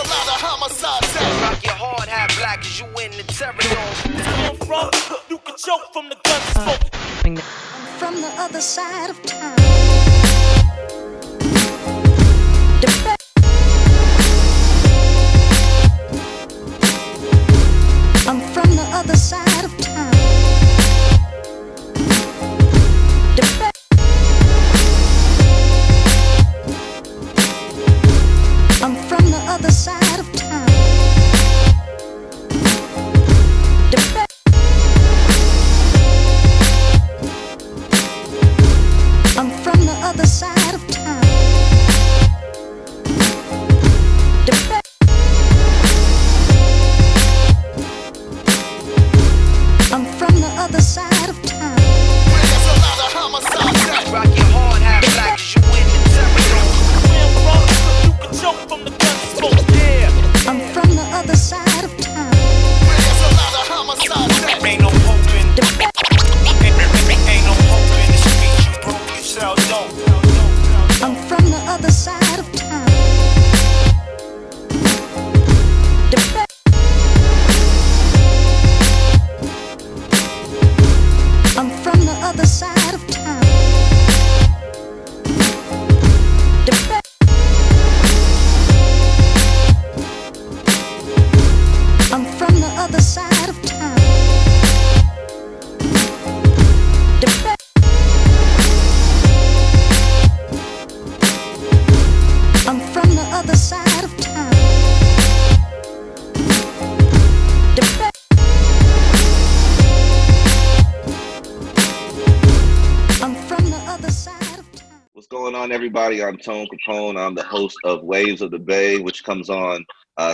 a lot of homicides. Rock your hard hat black as you in the terror zone. Come from, you can choke from the gun smoke. From the other side of town. I'm from the other side of town. I'm from the other side of town. I'm from the other side of town. I'm from the other side of town. There's a lot of homicides. Rock your hard hat black as you in the terror zone. Where I'm from, you can choke from the gun smoke. Yeah. I'm from the other side of town. There's a lot of homicides. Ain't no hope in ain't no hope in the streets. You broke, you sell dope. I'm from the other side of town. I'm from the other side of town. I'm from the other side of town. I'm from the other side of town. I'm from the other side of town. What's going on, everybody? I'm Tone Capone. I'm the host of Waves of the Bay, which comes on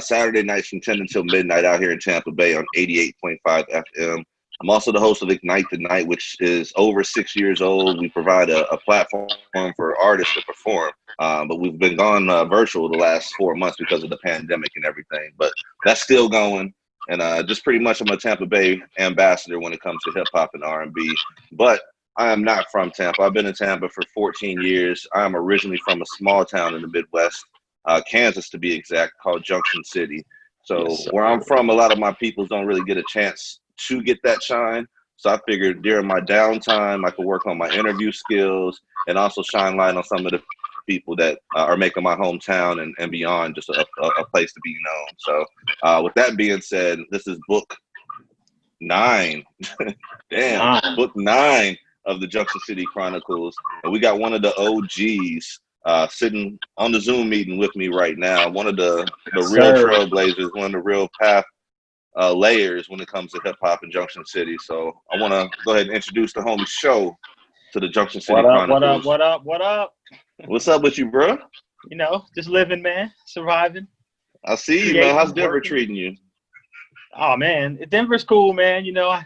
Saturday nights from 10 until midnight out here in Tampa Bay on 88.5 FM. I'm also the host of Ignite the Night, which is over 6 years old. We provide a platform for artists to perform, but we've been gone virtual the last 4 months because of the pandemic and everything. But that's still going, and just pretty much I'm a Tampa Bay ambassador when it comes to hip hop and R&B. But I am not from Tampa. I've been in Tampa for 14 years. I am originally from a small town in the Midwest, Kansas to be exact, called Junction City. So where I'm from, a lot of my people don't really get a chance to get that shine. So I figured during my downtime, I could work on my interview skills and also shine light on some of the people that are making my hometown and beyond just a place to be known. So with that being said, this is book 9. Damn, book 9 of the Junction City Chronicles. And we got one of the OGs sitting on the Zoom meeting with me right now. One of the real trailblazers, one of the real path layers when it comes to hip hop in Junction City. So I want to go ahead and introduce the homie Show to the Junction City Chronicles. What up? What's up with you, bro? You know, just living, man, surviving. I see you, man. How's Denver treating you? Oh man, Denver's cool, man. You know, I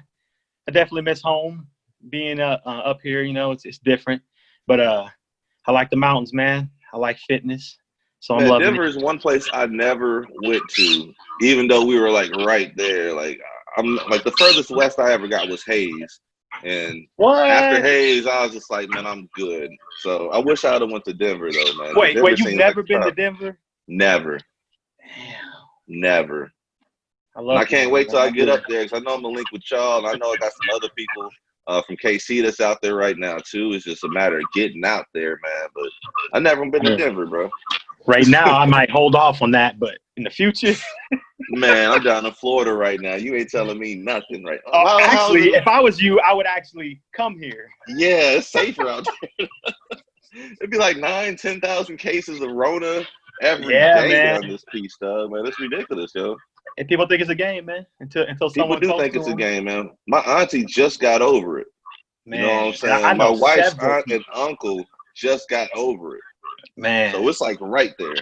definitely miss home. Being up here, you know, it's different. But I like the mountains, man. I like fitness. So I'm loving Denver is one place I never went to, even though we were like right there. Like I'm like the furthest west I ever got was Hayes. And after Hayes, I was just like, man, I'm good. So I wish I would have went to Denver though, man. Wait, you've never been to Denver? Never. Damn. Never. I can't wait till I get up there because I know I'm gonna link with y'all, and I know I got some other people from KC that's out there right now too. It's just a matter of getting out there, man. But I never been to Denver, bro. Right now, I might hold off on that, but in the future, man, I'm down in Florida right now. You ain't telling me nothing, right? Actually, if I was you, I would actually come here. Yeah, it's safer out there. It'd be like 9,000-10,000 cases of Rona every day on this piece, dog. Man, it's ridiculous, yo. And people think it's a game, man. Until someone people do think it's a game, man. My auntie just got over it. Man, you know what I'm saying? My wife's aunt and uncle just got over it. Man, so it's like right there.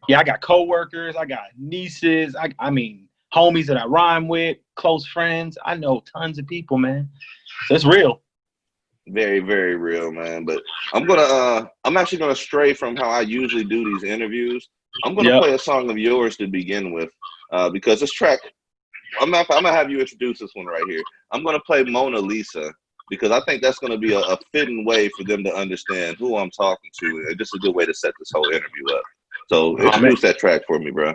Yeah, I got coworkers, I got nieces, I mean homies that I rhyme with, close friends. I know tons of people, man. So it's real. Very, very real, man. But I'm actually gonna stray from how I usually do these interviews. I'm gonna play a song of yours to begin with, because this track, I'm gonna have you introduce this one right here. I'm gonna play Mona Lisa, because I think that's going to be a fitting way for them to understand who I'm talking to. And just a good way to set this whole interview up. So introduce that track for me, bro.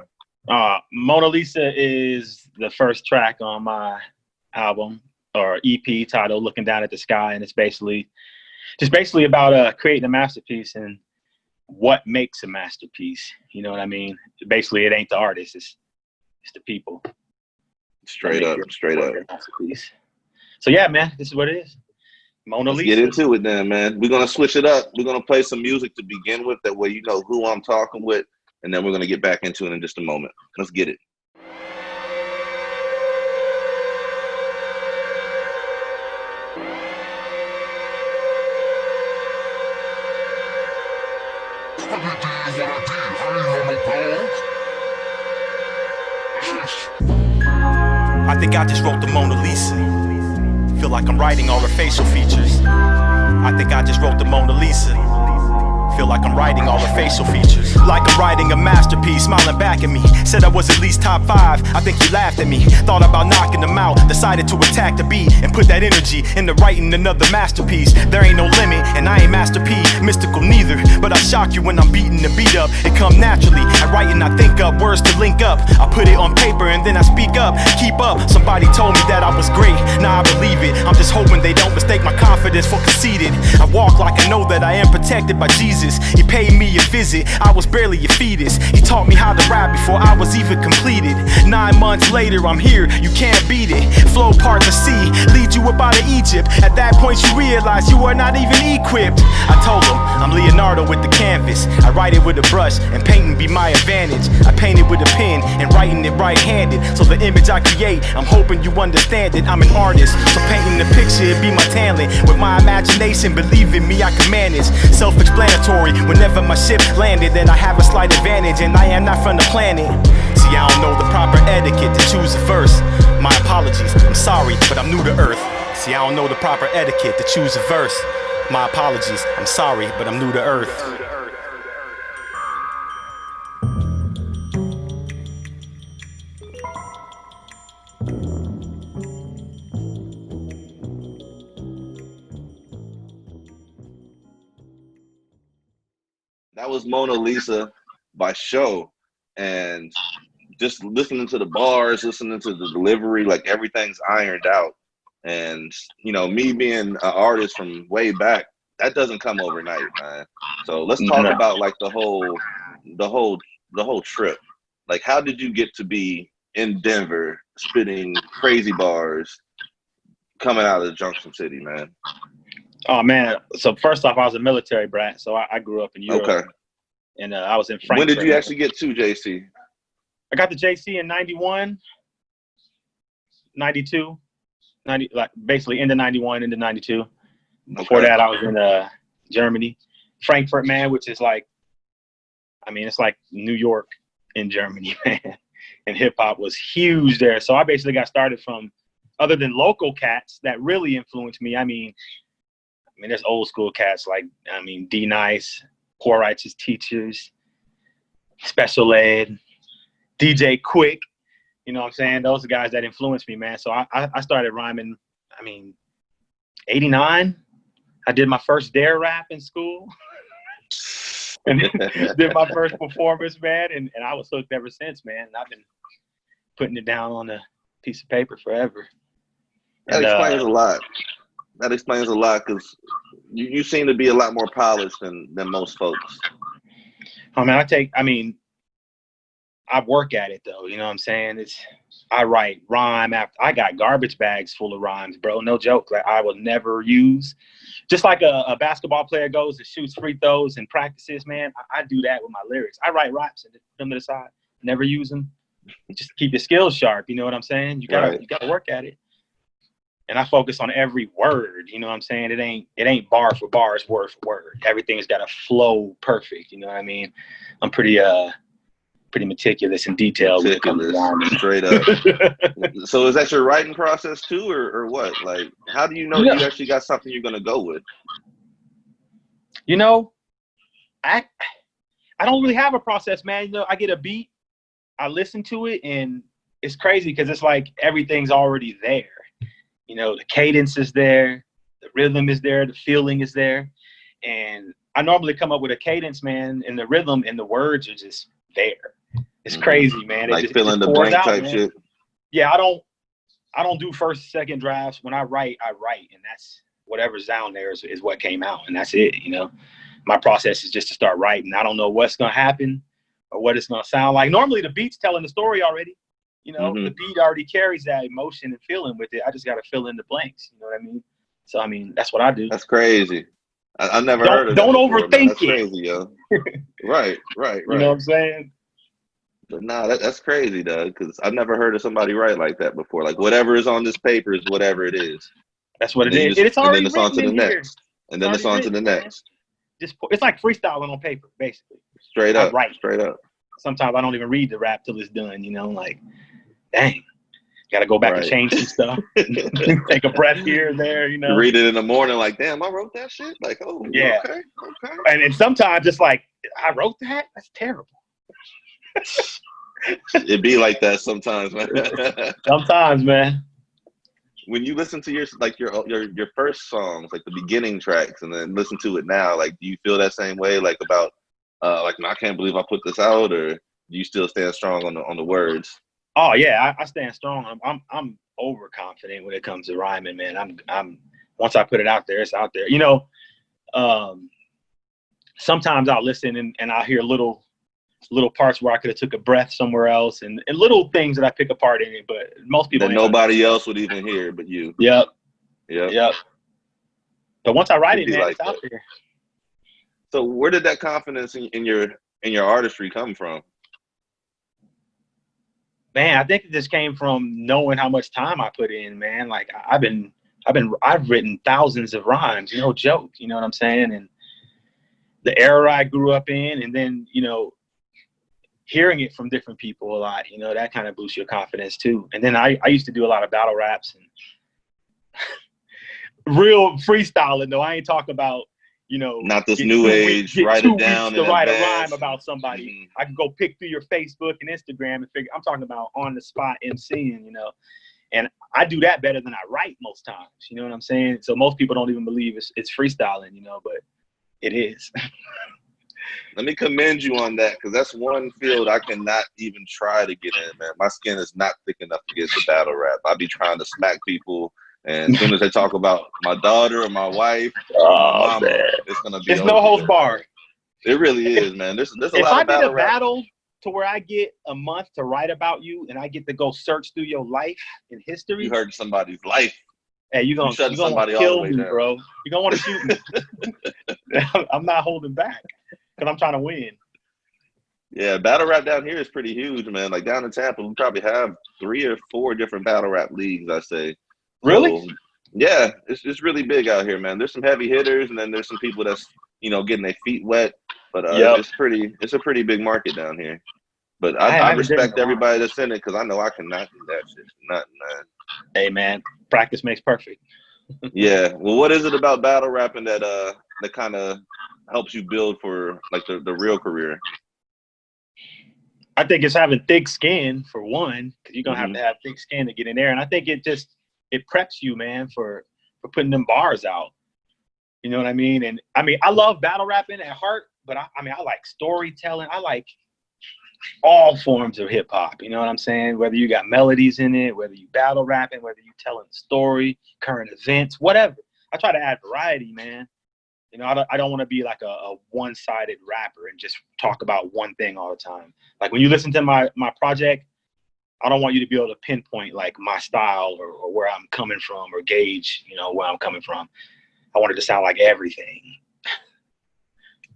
Mona Lisa is the first track on my album or EP titled Looking Down at the Sky. And it's basically about creating a masterpiece and what makes a masterpiece. You know what I mean? Basically, it ain't the artist, it's the people. Straight up. Masterpiece. So yeah, man, this is what it is. Mona Lisa. Let's get into it then, man. We're gonna switch it up. We're gonna play some music to begin with. That way you know who I'm talking with, and then we're gonna get back into it in just a moment. Let's get it. I think I just wrote the Mona Lisa. Feel like I'm writing all her facial features. I think I just wrote the Mona Lisa. Feel like I'm writing all her facial features. Like I'm writing a masterpiece, smiling back at me. Said I was at least top 5, I think you laughed at me. Thought about knocking them out, decided to attack the beat and put that energy into writing another masterpiece. There ain't no limit, and I ain't Master P, mystical neither. But I shock you when I'm beating the beat up. It come naturally, I write and I think up words to link up. I put it on paper and then I speak up. Keep up, somebody told me that I was great, now I believe it. I'm just hoping they don't mistake my confidence for conceited. I walk like I know that I am protected by Jesus. He paid me a visit, I was barely a fetus. He taught me how to rap before I was even completed. 9 months later, I'm here, you can't beat it. Flow part the sea, lead you up out of Egypt. At that point you realize you are not even equipped. I told him, I'm Leonardo with the canvas. I write it with a brush, and painting be my advantage. I paint it with a pen, and writing it right-handed. So the image I create, I'm hoping you understand it. I'm an artist, so painting the picture, it be my talent. With my imagination, believe in me, I can manage. Self-explanatory. Whenever my ship landed, then I have a slight advantage, and I am not from the planet. See, I don't know the proper etiquette to choose a verse. My apologies, I'm sorry, but I'm new to earth. See, I don't know the proper etiquette to choose a verse. My apologies, I'm sorry, but I'm new to earth. That was Mona Lisa by Show, and just listening to the bars, listening to the delivery, like everything's ironed out. And you know, me being an artist from way back, that doesn't come overnight, man. So let's talk about like the whole trip. Like, how did you get to be in Denver, spitting crazy bars, coming out of Junction City, man? Oh man! So first off, I was a military brat, so I grew up in Europe. Okay. And I was in Frankfurt. When did you actually get to JC? I got to JC in 91, 92, like basically into 91, into 92. Before that, I was in Germany, Frankfurt, man, which is like, I mean, it's like New York in Germany, man. And hip hop was huge there. So I basically got started from, other than local cats that really influenced me. I mean, there's old school cats like, D Nice, Poor Righteous Teachers, Special Ed, DJ Quick. You know what I'm saying? Those are guys that influenced me, man. So I started rhyming, 89. I did my first dare rap in school. And did my first performance, man. And I was hooked ever since, man. And I've been putting it down on a piece of paper forever. That explains a lot. That explains a lot, because you seem to be a lot more polished than most folks. I work at it though. You know what I'm saying? I write rhyme after. I got garbage bags full of rhymes, bro. No joke. Like I will never use. Just like a basketball player goes and shoots free throws and practices, man. I do that with my lyrics. I write raps and put them to the side. Never use them. Just to keep your skills sharp. You know what I'm saying? You gotta work at it. And I focus on every word, you know what I'm saying? It ain't bar for bars, word for word. Everything's got to flow perfect, you know what I mean? I'm pretty meticulous and detailed. Straight up. So is that your writing process too, or what? Like, how do you know you actually got something you're gonna go with? You know, I don't really have a process, man. You know, I get a beat, I listen to it, and it's crazy because it's like everything's already there. You know, the cadence is there, the rhythm is there, the feeling is there. And I normally come up with a cadence, man, and the rhythm and the words are just there. It's crazy, man. Like it fill in the pours blank out, type man. shit. Yeah, I don't do first, second drafts. When I write, and that's whatever's down there is what came out, and that's it. My process is just to start writing. I don't know what's gonna happen or what it's gonna sound like. Normally, the beat's telling the story already. The beat already carries that emotion and feeling with it. I just gotta fill in the blanks. You know what I mean? So that's what I do. That's crazy. I've never heard of that. Don't before, overthink That's crazy, yo. Right. You know what I'm saying? But nah, that's crazy, Doug, because I've never heard of somebody write like that before. Like whatever is on this paper is whatever it is. That's what it And is. It's already and then it's on written to the in here. next. And then it's on to the next. It's like freestyling on paper, basically. Straight up. Right. Straight up. Sometimes I don't even read the rap till it's done. Like, dang, gotta go back and change some stuff. Take a breath here and there. You read it in the morning, like, damn, I wrote that shit. Like, oh, yeah, okay. And then sometimes it's like, I wrote that. That's terrible. It be like that sometimes, man. Sometimes, man. When you listen to your first songs, like the beginning tracks, and then listen to it now, like, do you feel that same way, like about, like, I can't believe I put this out, or do you still stand strong on the words? Oh yeah, I stand strong. I'm overconfident when it comes to rhyming, man. I'm once I put it out there, it's out there. Sometimes I'll listen and I'll hear little parts where I could have took a breath somewhere else, and little things that I pick apart in it, but most people that nobody else would even hear but you. Yep. Yep. But once I write it, man, like it's out there. So where did that confidence in your artistry come from? Man, I think it just came from knowing how much time I put in, man. Like I've written thousands of rhymes, no joke, you know what I'm saying? And the era I grew up in, and then, hearing it from different people a lot, that kind of boosts your confidence too. And then I used to do a lot of battle raps and real freestyling, though. I ain't talking about, not this new age, write it down to write a rhyme about somebody. Mm-hmm. I can go pick through your Facebook and Instagram and figure. I'm talking about on the spot MCing, and I do that better than I write most times. You know what I'm saying? So most people don't even believe it's freestyling, but it is. Let me commend you on that, because that's one field I cannot even try to get in, man. My skin is not thick enough to get to battle rap. I be trying to smack people, and as soon as they talk about my daughter or my wife or my mama, man, it's gonna be. It's no holds barred. It really is, man. There's a lot of battle. If I did a battle to where I get a month to write about you, and I get to go search through your life and history, you heard somebody's life. Hey, you're gonna kill me, bro. You're gonna want to shoot me. I'm not holding back because I'm trying to win. Yeah, battle rap down here is pretty huge, man. Like down in Tampa, we probably have 3 or 4 different battle rap leagues, I say. Really? So, yeah, it's really big out here, man. There's some heavy hitters, and then there's some people that's getting their feet wet. But it's a pretty big market down here. But I respect everybody that's in it, because I know I cannot do that shit. Nothing, man. Hey, man, practice makes perfect. Yeah. Well, what is it about battle rapping that kind of helps you build for like the real career? I think it's having thick skin, for one, because you're gonna have to have thick skin to get in there. And I think it preps you, man, for putting them bars out. You know what I mean? And I mean, I love battle rapping at heart, but I like storytelling. I like all forms of hip hop. You know what I'm saying? Whether you got melodies in it, whether you battle rapping, whether you telling a story, current events, whatever. I try to add variety, man. I don't want to be like a one-sided rapper and just talk about one thing all the time. Like when you listen to my project, I don't want you to be able to pinpoint like my style or where I'm coming from or gauge, where I'm coming from. I want it to sound like everything.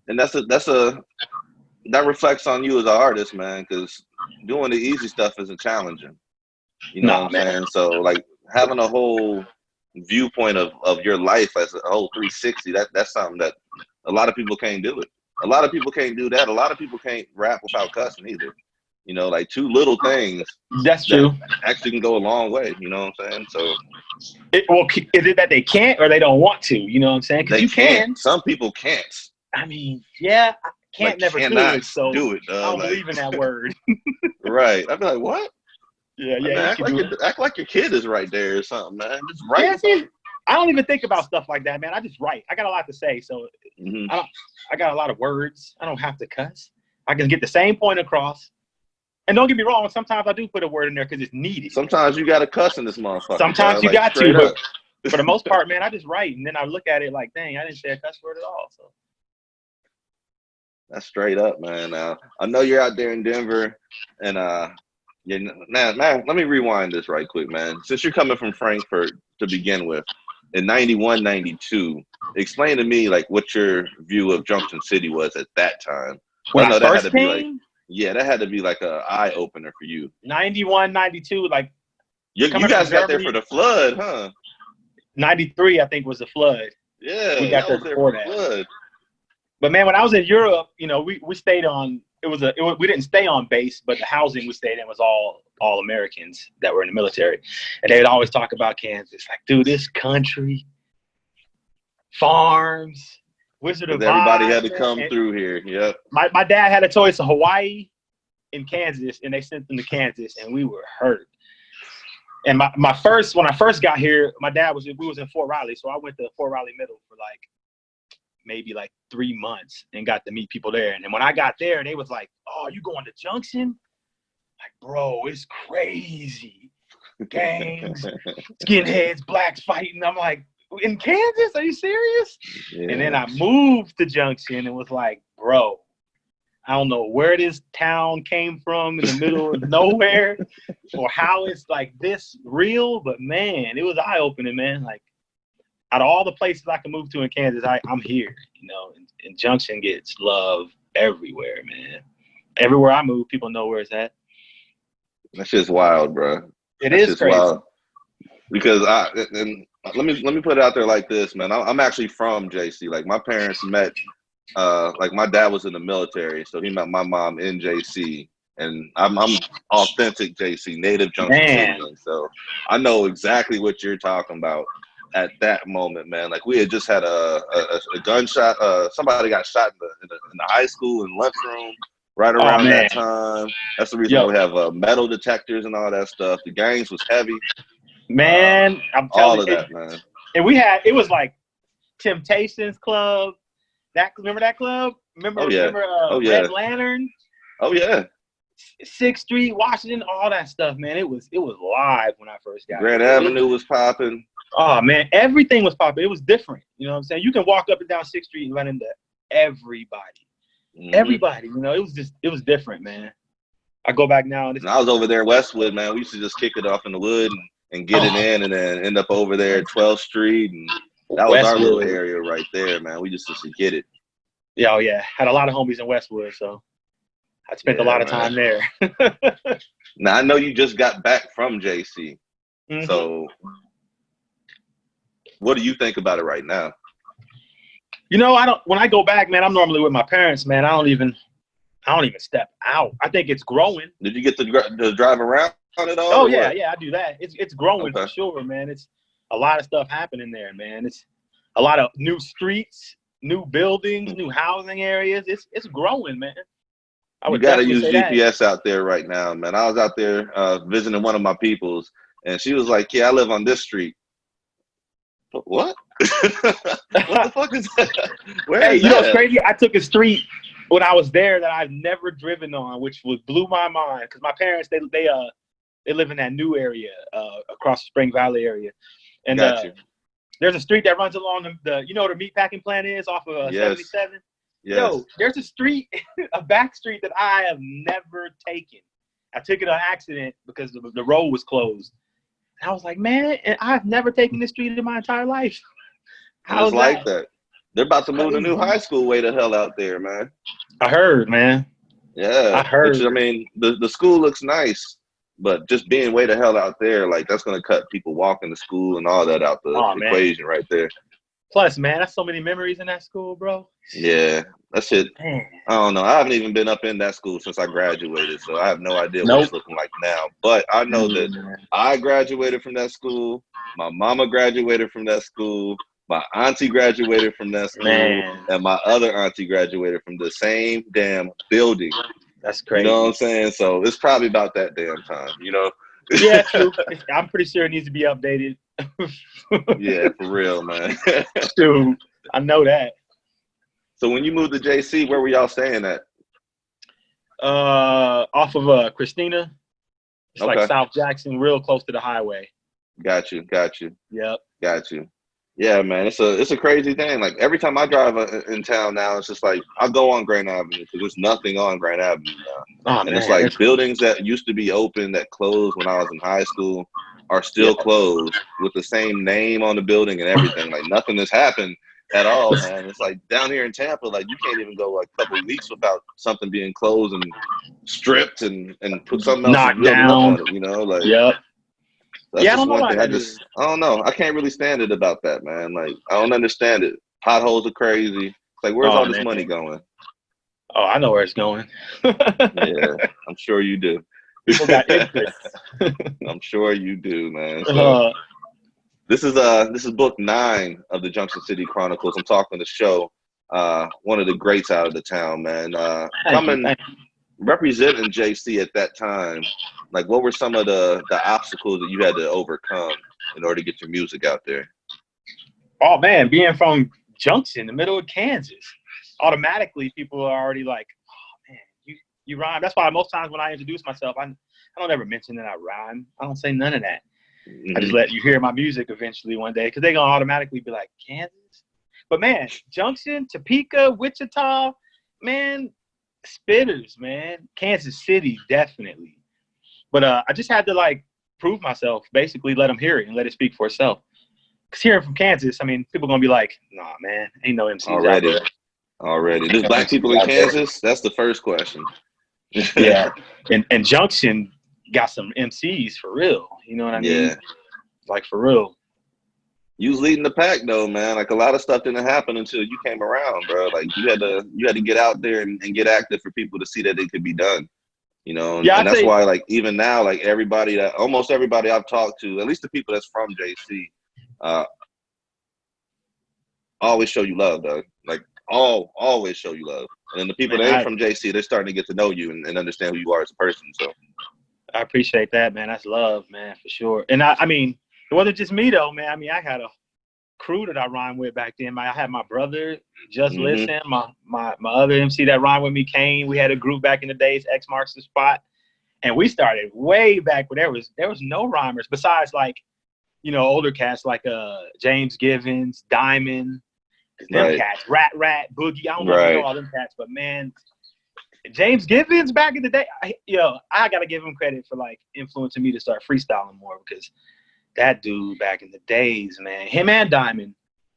And that reflects on you as an artist, man, because doing the easy stuff isn't challenging. You know what I'm saying? So like having a whole viewpoint of your life as a whole 360, that's something that a lot of people can't do it. A lot of people can't do that. A lot of people can't rap without cussing either. Like 2 little things. That's true. Actually can go a long way. You know what I'm saying? So, is it that they can't or they don't want to? You know what I'm saying? Because you can. Some people can't. I mean, yeah, can't never could. So do it. I don't believe in that word. Right. I'd be like, what? Yeah. Act like your kid is right there or something, man. Just write. Yeah, I don't even think about stuff like that, man. I just write. I got a lot to say, so I got a lot of words. I don't have to cuss. I can get the same point across And don't get me wrong, sometimes I do put a word in there because it's needed. Sometimes you got to cuss in this motherfucker. Sometimes you like, got to, up. but for the most part, man, I just write, and then I look at it like, dang, I didn't say a cuss word at all. So that's straight up, man. I know you're out there in Denver, and man, let me rewind this right quick, man. Since you're coming from Frankfurt to begin with, in 91, 92, explain to me like what your view of Junction City was at that time. when I know I that had first to be came, like, yeah, that had to be like an eye opener for you. 91, 92, like You coming guys from got there Germany, for the flood, huh? 93, I think, was the flood. Yeah, We got y'all there was there before for the that. flood. But man, when I was in Europe, you know, we stayed on. We didn't stay on base, but the housing we stayed in was all Americans that were in the military, and they would always talk about Kansas. Like, dude, this country, farms, Wizard of Oz. Everybody had to man. come And through here. Yep. my dad had a choice of Hawaii and Kansas, and they sent them to Kansas, and we were hurt. And when I first got here, my dad we was in Fort Riley, so I went to Fort Riley Middle for maybe 3 months and got to meet people there. And then when I got there, they was like, "Oh, you going to Junction?" Like, bro, it's crazy. Gangs, skinheads, blacks fighting. I'm like, in Kansas? Are you serious? Yeah. And then I moved to Junction and was like, bro, I don't know where this town came from in the middle of nowhere or how it's like this real, but man, it was eye-opening, man. Like, out of all the places I can move to in Kansas, I'm here, you know, and Junction gets love everywhere, man. Everywhere I move, people know where it's at. That shit's wild, bro. It is crazy. Wild. Because let me put it out there like this, man. I'm actually from JC. Like, my parents met, like, my dad was in the military, so he met my mom in JC. And I'm authentic JC, native Junction City. So I know exactly what you're talking about at that moment, man. Like, we had just had a gunshot. Somebody got shot in the high school in lunchroom right around that time. That's the reason why we have metal detectors and all that stuff. The gangs was heavy. Man, I'm telling you. All of that, man. And it was like Temptations Club. Remember that club? Remember Red Lantern? Oh, yeah. 6th Street, Washington, all that stuff, man. It was live when I first got Grand here. Avenue was popping. Oh, man, everything was popping. It was different. You know what I'm saying? You can walk up and down 6th Street and run into everybody. Mm-hmm. Everybody, you know, it was different, man. I go back now. And I was over there in Westwood, man. We used to just kick it off in the wood and get it in and then end up over there at 12th Street. And that was our little area right there, man. We just used to get it. Yeah, oh, yeah. Had a lot of homies in Westwood, so I spent a lot of time there. Now, I know you just got back from JC. Mm-hmm. So what do you think about it right now? You know, when I go back, man, I'm normally with my parents, man. I don't even step out. I think it's growing. Did you get to drive around at all? Oh, yeah, I do that. It's growing for sure, man. It's a lot of stuff happening there, man. It's a lot of new streets, new buildings, new housing areas. It's growing, man. You got to use GPS out there right now, man. I was out there visiting one of my peoples, and she was like, "Yeah, I live on this street." What? What the fuck is that? Hey, you know what's crazy? I took a street when I was there that I've never driven on, which blew my mind. Because my parents, they live in that new area across the Spring Valley area, and there's a street that runs along the you know where the meatpacking plant is off of 77. Yes. Yo, there's a street, a back street that I have never taken. I took it on accident because the road was closed. And I was like, man, I've never taken this street in my entire life. Just like that. They're about to move the new high school way to hell out there, man. I heard, man. Yeah. I heard. Which, I mean, the school looks nice, but just being way the hell out there, like, that's going to cut people walking to school and all that out the equation right there. Plus, man, that's so many memories in that school, bro. Yeah, that's it. Man. I don't know. I haven't even been up in that school since I graduated, so I have no idea what it's looking like now. But I know that I graduated from that school. My mama graduated from that school. My auntie graduated from that school. And my other auntie graduated from the same damn building. That's crazy. You know what I'm saying? So it's probably about that damn time, you know? Yeah, true. I'm pretty sure it needs to be updated. Yeah, for real, man. Dude, I know that. So when you moved to JC, where were y'all staying at? Off of Christina. It's like Okay. South Jackson, real close to the highway. Got you. Yep. Got you. Yeah, man, it's a crazy thing. Like every time I drive in town now, it's just like I go on Grand Avenue because there's nothing on Grand Avenue now, Oh and man, it's like buildings that used to be open that closed when I was in high school are still closed with the same name on the building and everything. Like nothing has happened at all, man. It's like down here in Tampa, like you can't even go like a couple of weeks without something being closed and stripped and put something else knocked building up down. on it. You know, like. Yep. That's Yeah, I just don't know one why thing. that is. I don't know. I can't really stand it about that, man. Like, I don't understand it. Potholes are crazy. It's like, where's Oh, all this man. money going? Oh, I know where it's going. Yeah, I'm sure you do. People got interest. I'm sure you do, man. So this is book 9 of the Junction City Chronicles. I'm talking to Show, one of the greats out of the town, man. Representing JC at that time, like what were some of the obstacles that you had to overcome in order to get your music out there? Oh man, being from Junction, the middle of Kansas, automatically people are already like, oh man, you rhyme. That's why most times when I introduce myself, I don't ever mention that I rhyme. I don't say none of that. I just let you hear my music eventually one day because they're gonna automatically be like, Kansas? But man, Junction, Topeka, Wichita, man, spitters, man. Kansas City, definitely. But I just had to like prove myself, basically let them hear it and let it speak for itself. Because hearing from Kansas, I mean, people going to be like, nah, man, ain't no MCs out there. Already. There's black people in Kansas? That's the first question. Yeah. And Junction got some MCs for real. You know what I mean? Yeah. Like for real. You was leading the pack though, man. Like a lot of stuff didn't happen until you came around, bro. Like you had to get out there and get active for people to see that it could be done. You know, Yeah, and that's why like even now, like almost everybody I've talked to, at least the people that's from JC, always show you love, though. Like always show you love. And then the people that ain't from JC, they're starting to get to know you and understand who you are as a person. So I appreciate that, man. That's love, man, for sure. And I mean, it wasn't just me though, man. I mean, I had a crew that I rhymed with back then. I had my brother, Just Listen, my other MC that rhymed with me, Kane. We had a group back in the days, X Marks the Spot. And we started way back when there was no rhymers besides like, you know, older cats like James Givens, Diamond, them cats, Rat, Boogie. I don't know if you know all them cats, but man, James Givens back in the day, I gotta give him credit for like influencing me to start freestyling more because that dude back in the days, man, him and Diamond,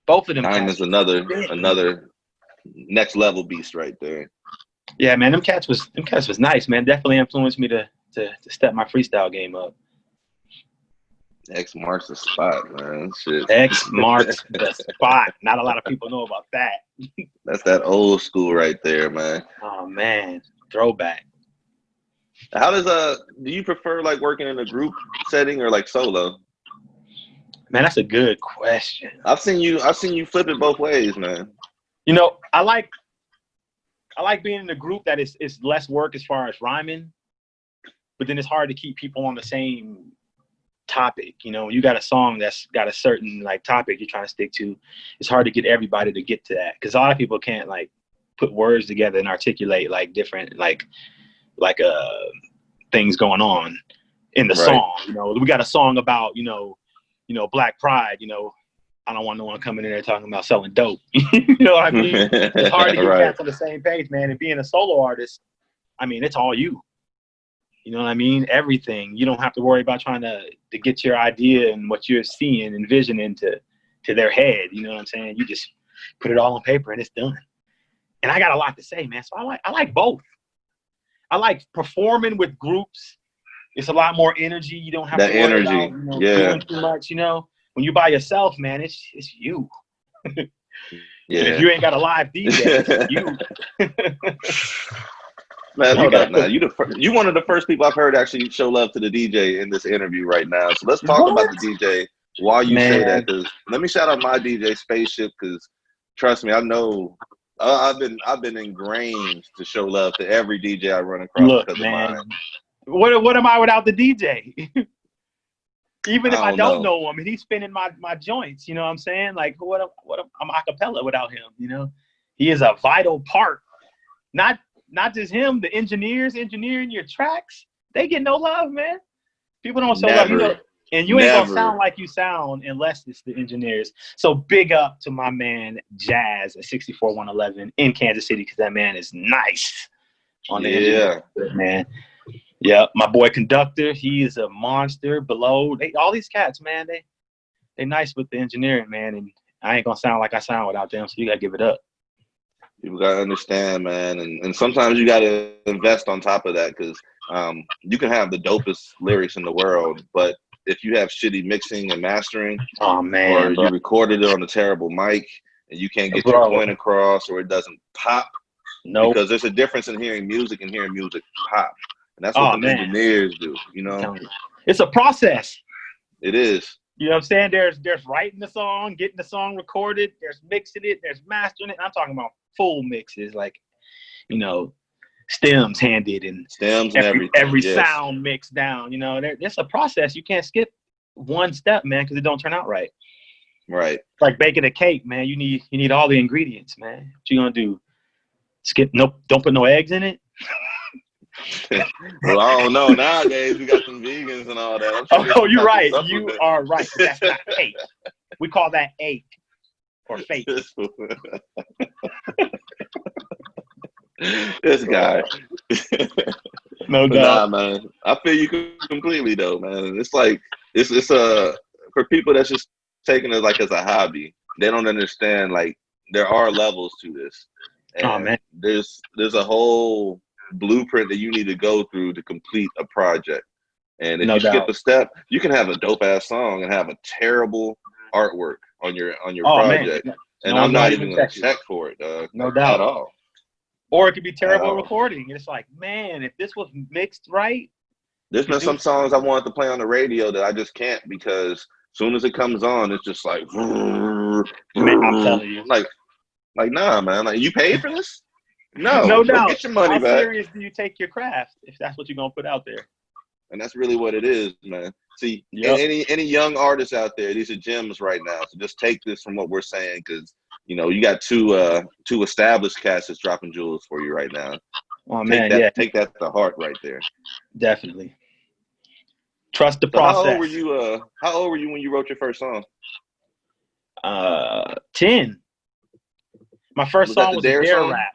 both of them. Diamond's another next level beast right there. Yeah, man, them cats was nice, man. Definitely influenced me to step my freestyle game up. X marks the spot, man. Shit. X marks the spot. Not a lot of people know about that. That's that old school right there, man. Oh man, throwback. How does do you prefer like working in a group setting or like solo? Man, that's a good question. I've seen you flip it both ways, man. You know, I like being in a group that is less work as far as rhyming, but then it's hard to keep people on the same topic. You know, you got a song that's got a certain like topic you're trying to stick to. It's hard to get everybody to get to that because a lot of people can't like put words together and articulate like different like things going on in the song. You know, we got a song about you know Black Pride. You know, I don't want no one coming in there talking about selling dope. You know what I mean? It's hard to get cats on the same page, man. And being a solo artist, I mean, it's all you. You know what I mean? Everything. You don't have to worry about trying to get your idea and what you're seeing and visioning to their head. You know what I'm saying? You just put it all on paper and it's done. And I got a lot to say, man. So I like both. I like performing with groups. It's a lot more energy. You don't have to worry about doing too much, you know. When you by yourself, man, it's you. Yeah. If you ain't got a live DJ, it's you. Man, hold up, man. You one of the first people I've heard actually show love to the DJ in this interview right now. So let's talk about the DJ while you say that. Because let me shout out my DJ Spaceship. Because trust me, I know I've been ingrained to show love to every DJ I run across because of mine. What am I without the DJ? Even if I don't know him and he's spinning my joints, you know what I'm saying? Like I'm a cappella without him, you know? He is a vital part. Not not just him, the engineers engineering your tracks, they get no love, man. People don't show love, you know, and you ain't gonna sound like you sound unless it's the engineers. So big up to my man Jazz at 64111 in Kansas City, because that man is nice on the engineer, man. Yeah, my boy Conductor, he is a monster. Below, all these cats, man, they nice with the engineering, man, and I ain't gonna sound like I sound without them, so you gotta give it up. People gotta understand, man, and sometimes you gotta invest on top of that, because you can have the dopest lyrics in the world, but if you have shitty mixing and mastering, oh man, or you recorded it on a terrible mic and you can't get your point across, or it doesn't pop, because there's a difference in hearing music and hearing music pop, and that's what the engineers do. You know, it's a process. It is. You know what I'm saying? There's writing the song, getting the song recorded, there's mixing it, there's mastering it. I'm talking about full mixes, like, you know, stems handed and every sound mixed down. You know, there's a process. You can't skip one step, man, because it don't turn out right. Right. It's like baking a cake, man. You need all the ingredients, man. What you gonna do? Skip? Nope. Don't put no eggs in it. Well, I don't know. Nowadays we got some vegans and all that. Oh, you're right. You are right. That's not cake. We call that ache or fake. This guy. No doubt. Nah, man. I feel you completely though, man. It's like it's for people that's just taking it like as a hobby. They don't understand, like, there are levels to this. And oh man. There's a whole blueprint that you need to go through to complete a project. And if you skip a step, you can have a dope ass song and have a terrible artwork on your project. Man. And I'm not even gonna check for it, no doubt at all. Or it could be terrible recording. It's like, man, if this was mixed right. There's been some songs I wanted to play on the radio that I just can't, because as soon as it comes on, it's just like, man, I'm telling you, like nah, man. Like, you paid for this? No, no doubt. Get your money back. How serious do you take your craft if that's what you're gonna put out there? And that's really what it is, man. See, any young artists out there, these are gems right now. So just take this from what we're saying, because you know you got two established cats that's dropping jewels for you right now. Oh man, take that to heart right there. Definitely. Trust the process. How old were you when you wrote your first song? 10. My first song was a dare rap.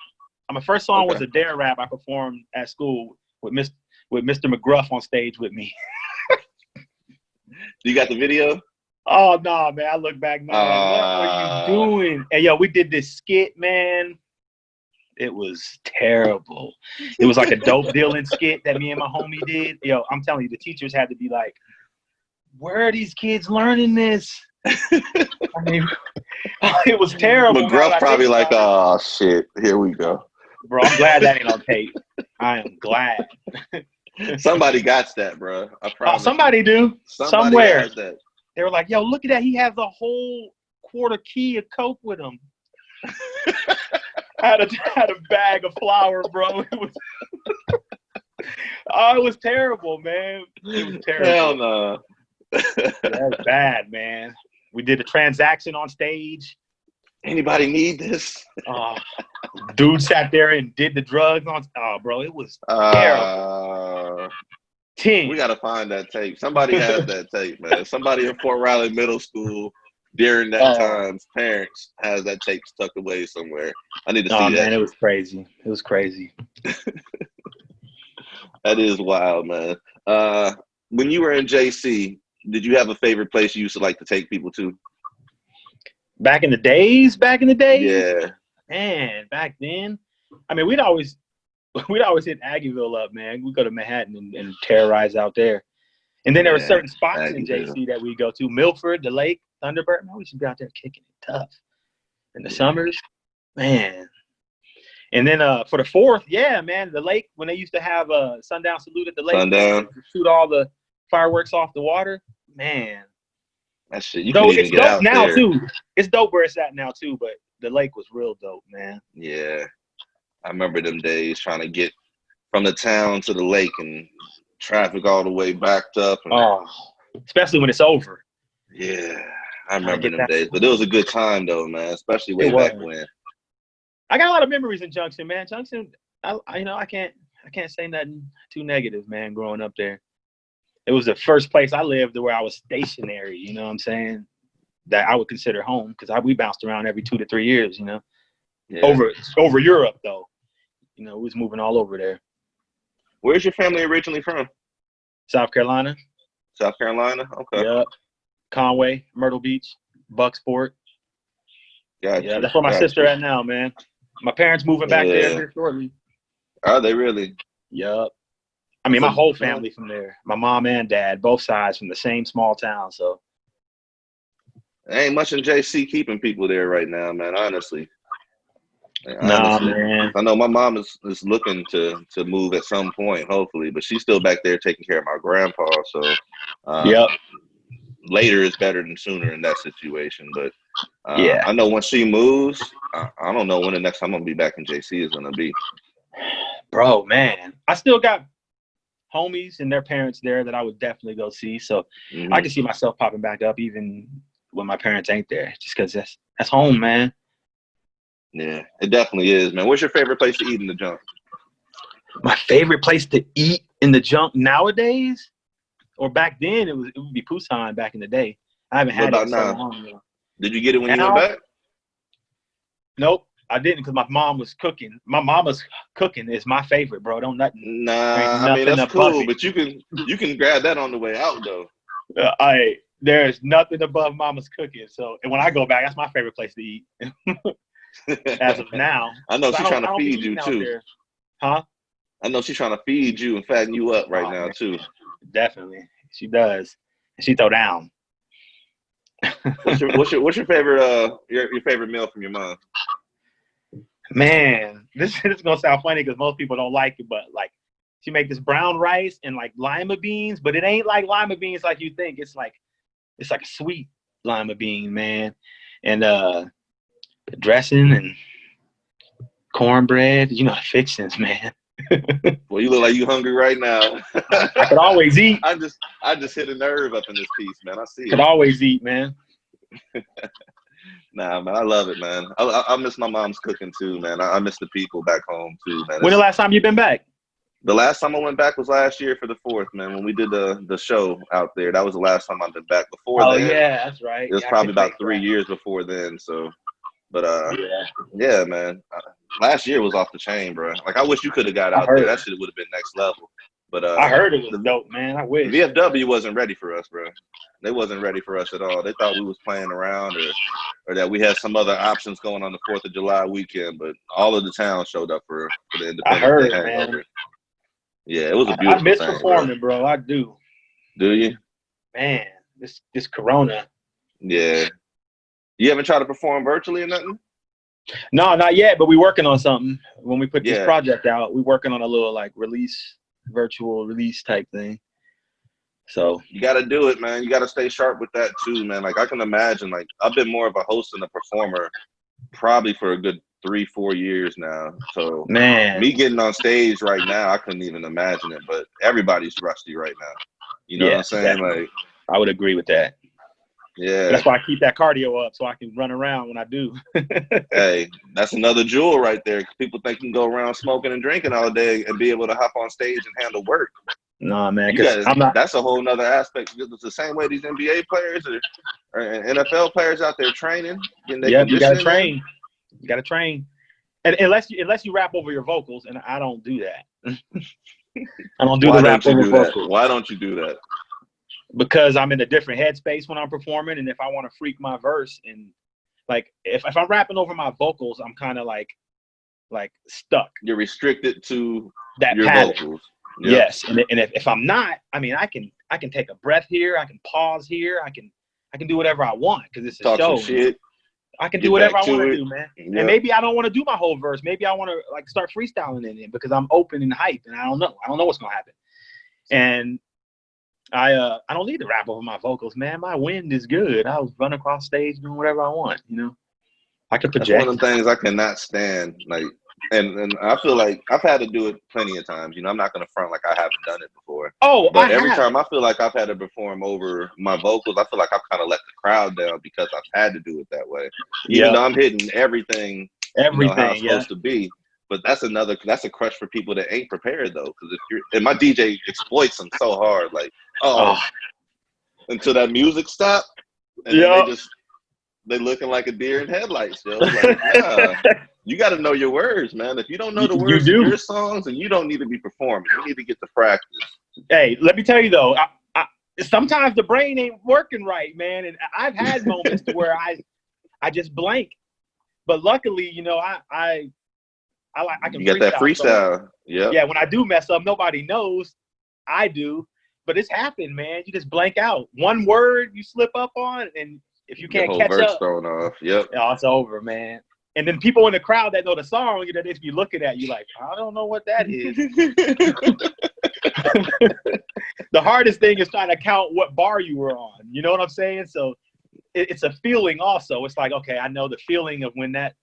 My first song was a dare rap I performed at school with Mr. McGruff on stage with me. You got the video? Oh no, man! I look back now. What were you doing? And yo, we did this skit, man. It was terrible. It was like a dope dealing skit that me and my homie did. Yo, I'm telling you, the teachers had to be like, "Where are these kids learning this?" I mean, it was terrible. McGruff probably like, "Oh shit, here we go." Bro, I'm glad that ain't on tape. I am glad. Somebody got that, bro. I promise. Oh, somebody do. Somebody somewhere. Has that. They were like, "Yo, look at that! He has a whole quarter key of coke with him." I had a bag of flour, bro. It was terrible, man. It was terrible. Hell no. That was bad, man. We did a transaction on stage. Anybody need this? Dude sat there and did the drugs on. Oh, bro, it was terrible. 10. We gotta find that tape. Somebody has that tape, man. Somebody in Fort Riley Middle School during that time's parents has that tape tucked away somewhere. I need to see that. Man, it was crazy. It was crazy. That is wild, man. When you were in JC, did you have a favorite place you used to like to take people to? Back in the days? Yeah. Man, back then, I mean, we'd always hit Aggieville up, man. We'd go to Manhattan and terrorize out there. And then there were certain spots in JC that we go to. Milford, the lake, Thunderbird. Man, we should be out there kicking it tough. In the summers, man. And then for the 4th, yeah, man, the lake, when they used to have a sundown salute at the lake. Sundown. Shoot all the fireworks off the water. Man. That shit, you can even get out now there. Too. It's dope where it's at now too, but the lake was real dope, man. Yeah, I remember them days trying to get from the town to the lake and traffic all the way backed up. And, especially when it's over. Yeah, I remember them days, but it was a good time though, man. Especially way back when. I got a lot of memories in Junction, man. Junction, I can't say nothing too negative, man. Growing up there, it was the first place I lived where I was stationary. You know what I'm saying? That I would consider home because we bounced around every 2 to 3 years. You know, Yeah. over Europe though. You know, we was moving all over there. Where's your family originally from? South Carolina. South Carolina. Okay. Yep. Conway, Myrtle Beach, Bucksport. Gotcha. Yeah, that's where my sister at now, man. My parents moving back there here shortly. Are they really? Yep. I mean, my whole family from there. My mom and dad, both sides from the same small town. So There ain't much in JC keeping people there right now, man. Honestly. nah, man. I know my mom is looking to move at some point, hopefully, but she's still back there taking care of my grandpa. So Yep. Later is better than sooner in that situation. But Yeah. I know when she moves, I don't know when the next time I'm gonna be back in JC is gonna be. Bro, man, I still got homies and their parents there that I would definitely go see. So I can see myself popping back up even when my parents ain't there, just because that's home, man. Yeah, it definitely is, man. What's your favorite place to eat in the Junk? My favorite place to eat in the Junk nowadays, or back then, it would be Poussin back in the day. I haven't had it in so long. Did you get it when you went back? Nope, I didn't because my mom was cooking. My mama's cooking is my favorite, bro. Don't nothing. Nah, I mean that's cool, but you can grab that on the way out though. There's nothing above mama's cooking. So, and when I go back, that's my favorite place to eat. As of now, I know she's trying to feed you too. There. Huh? I know she's trying to feed you and fatten you up right now too. Definitely, she does. She throw down. What's your favorite your favorite meal from your mom? Man, this is gonna sound funny because most people don't like it, but like she make this brown rice and like lima beans, but it ain't like lima beans like you think. It's like a sweet lima bean, man, and dressing and cornbread. You know the fixings, man. Well, you look like you hungry right now. I could always eat. I just hit a nerve up in this piece, man. I see. Could always eat, man. Nah, man, I love it, man. I miss my mom's cooking too, man. I miss the people back home too, man. When the last time you been back? The last time I went back was last year for the 4th, man. When we did the show out there, that was the last time I've been back. Before then, yeah, that's right. It was probably about 3 years before then. So, but yeah, man. Last year was off the chain, bro. Like I wish you could have got out there. That shit would have been next level. But I heard it was dope, man. I wish. VFW wasn't ready for us, bro. They wasn't ready for us at all. They thought we was playing around or that we had some other options going on the 4th of July weekend. But all of the town showed up for the Independence I heard, Day man. hangover. Yeah, it was a beautiful I miss thing, performing, bro. I do. Do you? Man, this Corona. Yeah. You haven't tried to perform virtually or nothing? No, not yet, but we working on something. When we put this project out, we working on a little like virtual release type thing. So you got to do it, man. You got to stay sharp with that too, man. Like I can imagine, like I've been more of a host and a performer probably for a good 3-4 years now. So man, me getting on stage right now, I couldn't even imagine it. But everybody's rusty right now. You know what I'm saying? Definitely. Like I would agree with that. Yeah. That's why I keep that cardio up so I can run around when I do. Hey, that's another jewel right there. People think you can go around smoking and drinking all day and be able to hop on stage and handle work. No, man. That's a whole nother aspect. It's the same way these NBA players or NFL players out there training. Yeah, you got to train. You got to train. And unless you rap over your vocals, and I don't do that. I don't do the rap over vocals. Why don't you do that? Because I'm in a different headspace when I'm performing, and if I want to freak my verse, and like if I'm rapping over my vocals, I'm kind of like stuck. You're restricted to that your pattern. vocals. Yep. Yes, and if I'm not, I mean, I can take a breath here, I can pause here, I can do whatever I want because it's a show. Some shit. I can do whatever I want to do, man. Yep. And maybe I don't want to do my whole verse. Maybe I want to like start freestyling in it because I'm open and hype, and I don't know what's gonna happen. And I don't need to rap over my vocals, man. My wind is good. I'll run across stage doing whatever I want, you know. I can project. That's one of the things I cannot stand. Like, and I feel like I've had to do it plenty of times. You know, I'm not gonna front like I haven't done it before. Oh, but every time I feel like I've had to perform over my vocals, I feel like I've kind of let the crowd down because I've had to do it that way. Even though I'm hitting everything how it's supposed to be. But that's a crush for people that ain't prepared though. Because if you're, and my DJ exploits them so hard, like, Oh, until that music stop, and yeah. then they looking like a deer in headlights, yo. Like, nah, you got to know your words, man. If you don't know the You words to do. your songs, and you don't need to be performing, you need to get to practice. Hey, let me tell you though, sometimes the brain ain't working right, man, and I've had moments to where I just blank. But luckily, you know, I can. You got that freestyle. So, yeah. Yeah, when I do mess up, nobody knows. I do, but it's happened, man. You just blank out. One word you slip up on, and if you can't whole catch verse up, thrown off. Yep. oh, it's over, man. And then people in the crowd that know the song, you know, if you looking at you like, I don't know what that is. The hardest thing is trying to count what bar you were on. You know what I'm saying? So it's a feeling also. It's like, okay, I know the feeling of when that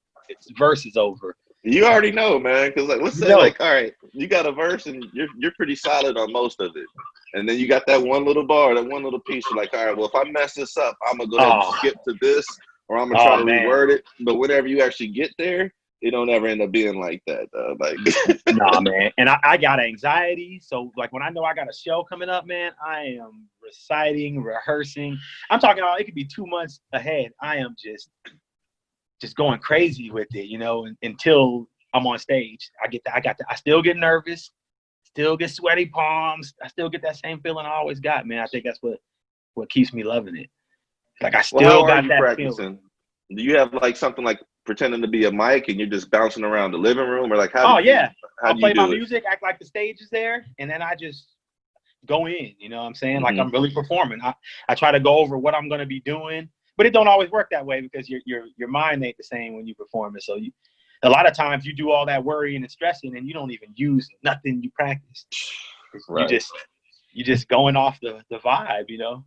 verse is over. You already know, man. Because like, let's say, like, all right, you got a verse and you're pretty solid on most of it, and then you got that one little bar, that one little piece. You're like, all right, well, if I mess this up, I'm gonna go ahead and skip to this, or I'm gonna try to reword it. But whenever you actually get there, it don't ever end up being like that, though. Like, nah, man. And I got anxiety, so like when I know I got a show coming up, man, I am reciting, rehearsing. I'm talking about it could be 2 months ahead. I am just going crazy with it, you know, until I'm on stage. I still get nervous, still get sweaty palms. I still get that same feeling I always got, man. I think that's what keeps me loving it. Like I still got that practicing? feeling. Do you have like something like pretending to be a mic and you're just bouncing around the living room, or like I'll play my music, act like the stage is there, and then I just go in, you know what I'm saying? Mm-hmm. Like I'm really performing. I try to go over what I'm gonna be doing. But it don't always work that way because your mind ain't the same when you perform it. So a lot of times you do all that worrying and stressing and you don't even use nothing you practice. Right. You just going off the vibe, you know?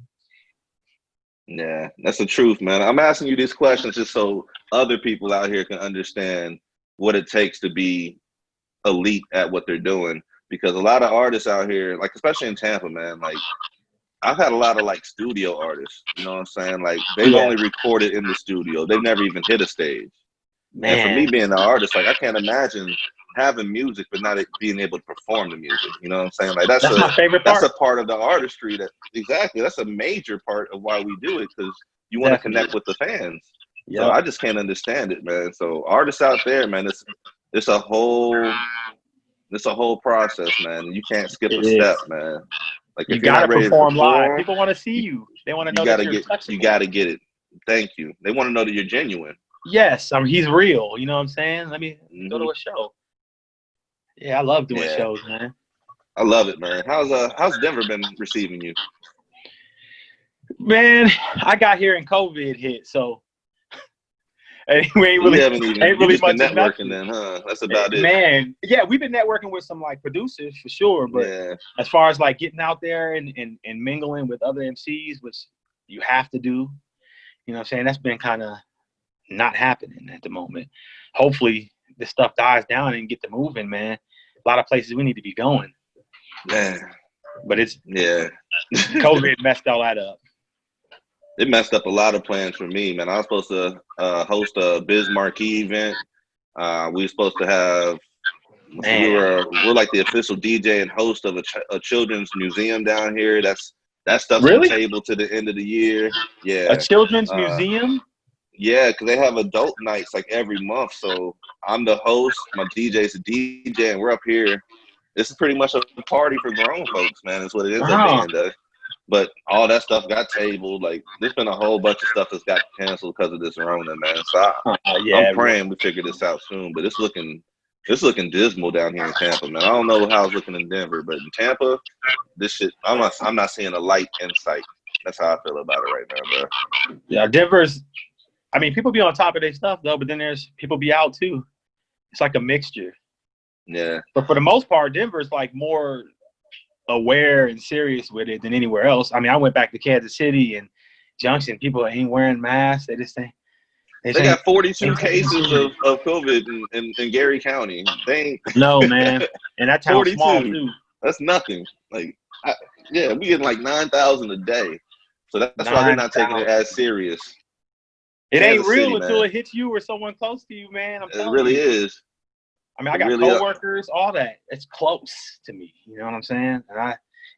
Yeah, that's the truth, man. I'm asking you these questions just so other people out here can understand what it takes to be elite at what they're doing. Because a lot of artists out here, like especially in Tampa, man, like I've had a lot of like studio artists, you know what I'm saying? Like they've only recorded in the studio. They've never even hit a stage. Man. And for me being an artist, like I can't imagine having music but not being able to perform the music. You know what I'm saying? Like that's my favorite part. That's a part of the artistry that's a major part of why we do it, because you want to connect with the fans. Yep. So I just can't understand it, man. So artists out there, man, it's a whole process, man. You can't skip a step, man. Like if you gotta perform live. People want to see you. They want to know that you're touchable. You gotta get it. Thank you. They want to know that you're genuine. Yes, I mean he's real. You know what I'm saying? Let me go to a show. Yeah, I love doing shows, man. I love it, man. How's Denver been receiving you? Man, I got here and COVID hit, so we ain't really much networking then, huh? That's about it. Man, yeah, we've been networking with some like producers for sure, but as far as like getting out there and mingling with other MCs, which you have to do, you know what I'm saying? That's been kind of not happening at the moment. Hopefully this stuff dies down and get to moving, man. A lot of places we need to be going. Man. But it's COVID messed all that up. It messed up a lot of plans for me, man. I was supposed to host a Biz Marquee event. We were supposed to have we're like the official DJ and host of a children's museum down here. That stuff's on table to the end of the year. Yeah. A children's museum? Yeah, because they have adult nights like every month. So I'm the host, my DJ's a DJ, and we're up here. This is pretty much a party for grown folks, man. That's what it ends up being, but all that stuff got tabled. Like, there's been a whole bunch of stuff that's got canceled because of this Rona, man. So I'm praying we figure this out soon. But it's looking dismal down here in Tampa, man. I don't know how it's looking in Denver, but in Tampa, this shit, I'm not seeing a light in sight. That's how I feel about it right now, bro. Yeah, Denver's. I mean, people be on top of their stuff though, but then there's people be out too. It's like a mixture. Yeah. But for the most part, Denver's like more aware and serious with it than anywhere else. I mean, I went back to Kansas City and Junction. People ain't wearing masks. They just think they got 42 cases of COVID in Gary County. No, man. And that town's small too. That's nothing. Like, we getting like 9,000 a day. So that's why they're not taking it as serious. It ain't real until it hits you or someone close to you, man. It really is. I mean, I got Really, coworkers, all that. It's close to me. You know what I'm saying?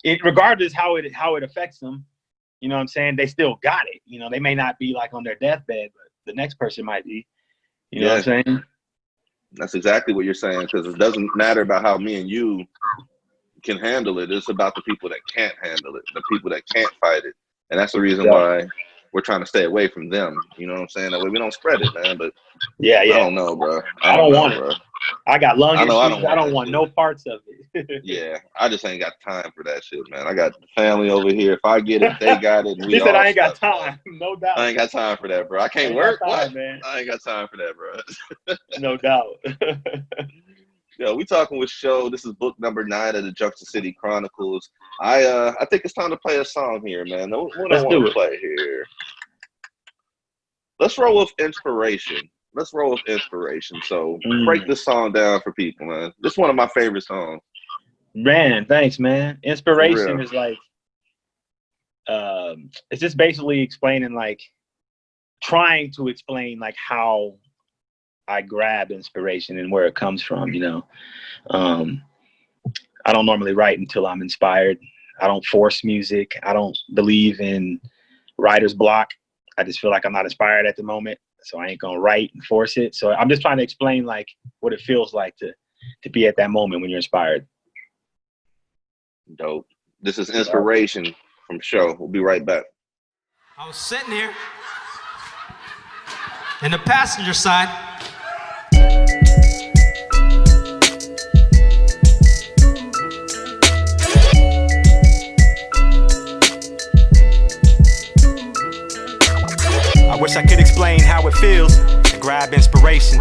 And regardless how it affects them, you know what I'm saying? They still got it. You know, they may not be like on their deathbed, but the next person might be. You know what I'm saying? That's exactly what you're saying, because it doesn't matter about how me and you can handle it. It's about the people that can't handle it, the people that can't fight it. And that's the reason why we're trying to stay away from them. You know what I'm saying? That way we don't spread it, man. But yeah. I don't know, bro. I don't want bro. it. I got lung issues. I don't want no parts of it. Yeah, I just ain't got time for that shit, man. I got the family over here. If I get it, they got it. And He said, all I ain't got stuff, time. No doubt. I ain't got time for that, bro. I can't work. What? Man. I ain't got time for that, bro. No doubt. Yo, we talking with Show. This is book number 9 of the Junction City Chronicles. I think it's time to play a song here, man. What I want to play here. Let's roll with inspiration. So break this song down for people, man. This is one of my favorite songs. Man, thanks, man. Inspiration is like, it's just basically explaining, like, trying to explain like how I grab inspiration and where it comes from, you know. I don't normally write until I'm inspired. I don't force music. I don't believe in writer's block. I just feel like I'm not inspired at the moment, so I ain't gonna write and force it. So I'm just trying to explain like what it feels like to be at that moment when you're inspired. Dope. This is Inspiration from Show. We'll be right back. I was sitting here in the passenger side. I wish I could explain how it feels to grab inspiration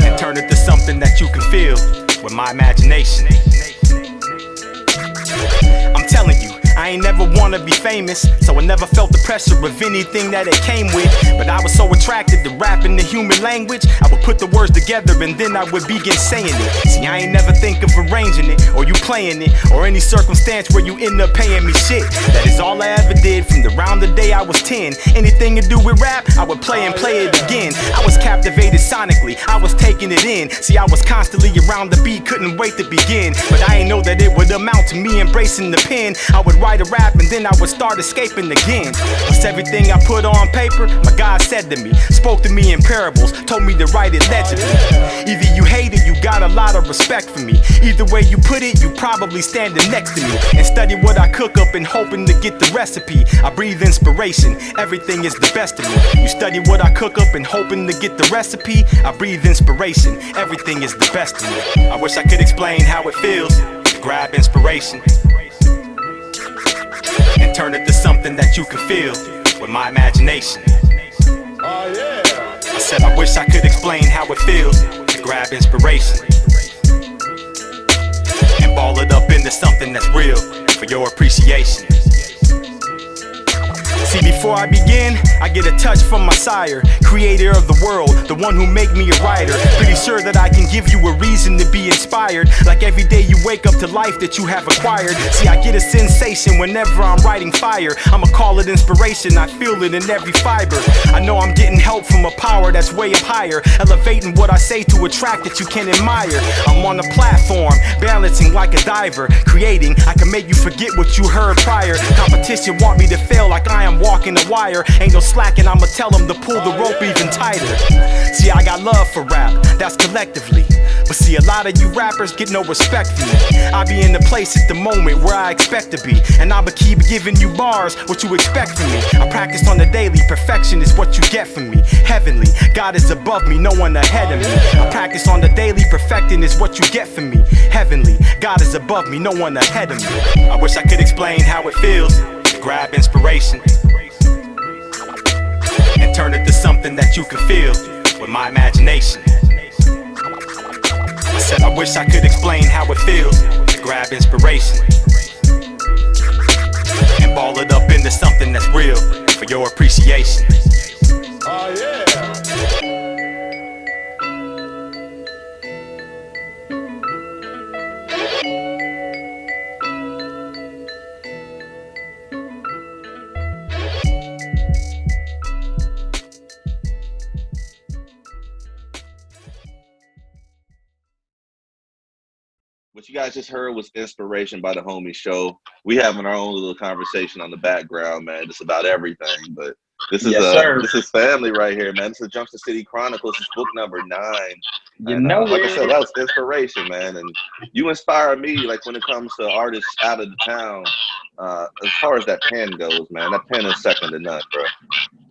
and turn it to something that you can feel with my imagination. I'm telling you, I ain't never wanna be famous, so I never felt the pressure of anything that it came with. But I was so attracted to rapping the human language, I would put the words together and then I would begin saying it. See, I ain't never think of arranging it, or you playing it, or any circumstance where you end up paying me shit. That is all I ever did from around the day I was 10. Anything to do with rap, I would play and play it again. I was captivated sonically, I was taking it in. See, I was constantly around the beat, couldn't wait to begin. But I ain't know that it would amount to me embracing the pen. I would write a rap and then I would start escaping again. Plus everything I put on paper, my God said to me, spoke to me in parables, told me to write it legibly. Either you hate it, you got a lot of respect for me. Either way you put it, you probably standing next to me and study what I cook up and hoping to get the recipe. I breathe inspiration, everything is the best of me. You study what I cook up and hoping to get the recipe. I breathe inspiration, everything is the best of me. I wish I could explain how it feels to grab inspiration and turn it to something that you can feel with my imagination. I said I wish I could explain how it feels to grab inspiration and ball it up into something that's real for your appreciation. See, before I begin, I get a touch from my sire, creator of the world, the one who made me a writer. Pretty sure that I can give you a reason to be inspired, like every day you wake up to life that you have acquired. See, I get a sensation whenever I'm writing fire. I'ma call it inspiration, I feel it in every fiber. I know I'm getting help from a power that's way up higher, elevating what I say to attract that you can admire. I'm on a platform, balancing like a diver, creating, I can make you forget what you heard prior. Competition want me to fail like I am walking a wire. Ain't no slacking, I'ma tell them to pull the rope even tighter. See, I got love for rap, that's collectively. But see, a lot of you rappers get no respect for me. I be in the place at the moment where I expect to be, and I'ma keep giving you bars what you expect from me. I practice on the daily, perfection is what you get from me. Heavenly, God is above me, no one ahead of me. I practice on the daily, perfecting is what you get from me. Heavenly, God is above me, no one ahead of me. I wish I could explain how it feels to grab inspiration and turn it to something that you can feel with my imagination. I said I wish I could explain how it feels to grab inspiration and ball it up into something that's real for your appreciation. you guys just heard was Inspiration by the Homie Show. We having our own little conversation on the background, man. It's about everything, but this is Yes, sir. this is family right here, man. This is Junction City Chronicles. It's book number 9. You And, know like I it. said, that was Inspiration, man. And you inspire me, like when it comes to artists out of the town. As far as that pen goes, man, that pen is second to none, bro.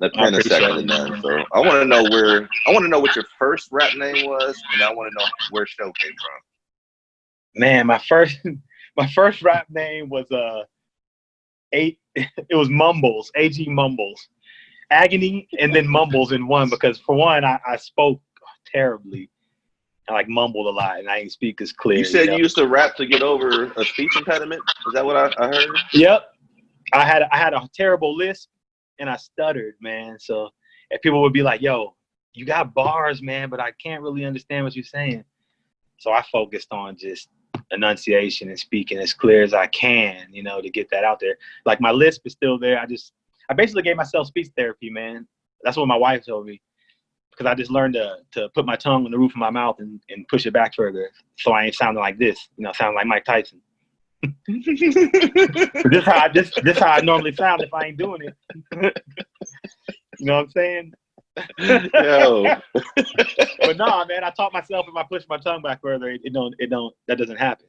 That I pen is appreciate second to it, none. man. So I want to know what your first rap name was, and I want to know where Show came from. Man, my first rap name was it was Mumbles, AG Mumbles. Agony and then Mumbles in one, because for one I spoke terribly. I like mumbled a lot and I didn't speak as clear. You said know? you used to rap to get over a speech impediment? Is that what I heard? Yep. I had a terrible lisp and I stuttered, man. So and people would be like, yo, you got bars, man, but I can't really understand what you're saying. So I focused on just enunciation and speaking as clear as I can, you know, to get that out there. Like my lisp is still there. I basically gave myself speech therapy, man. That's what my wife told me. Because I just learned to put my tongue on the roof of my mouth and push it back further. So I ain't sounding like this, you know, sounding like Mike Tyson. this how I normally sound if I ain't doing it. You know what I'm saying? Yo. But nah, man, I taught myself if I push my tongue back further, that doesn't happen.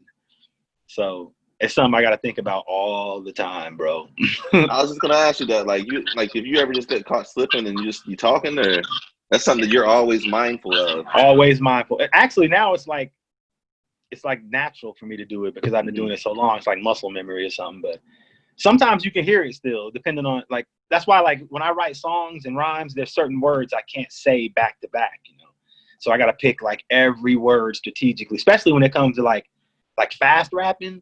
So it's something I got to think about all the time, bro. I was just gonna ask you that, if you ever just get caught slipping and you talking, or that's something that you're always mindful of. Always mindful. Actually, now it's like natural for me to do it because I've been doing it so long. It's like muscle memory or something. But sometimes you can hear it still, depending on that's why when I write songs and rhymes, there's certain words I can't say back to back, you know. So I got to pick every word strategically, especially when it comes to like fast rapping.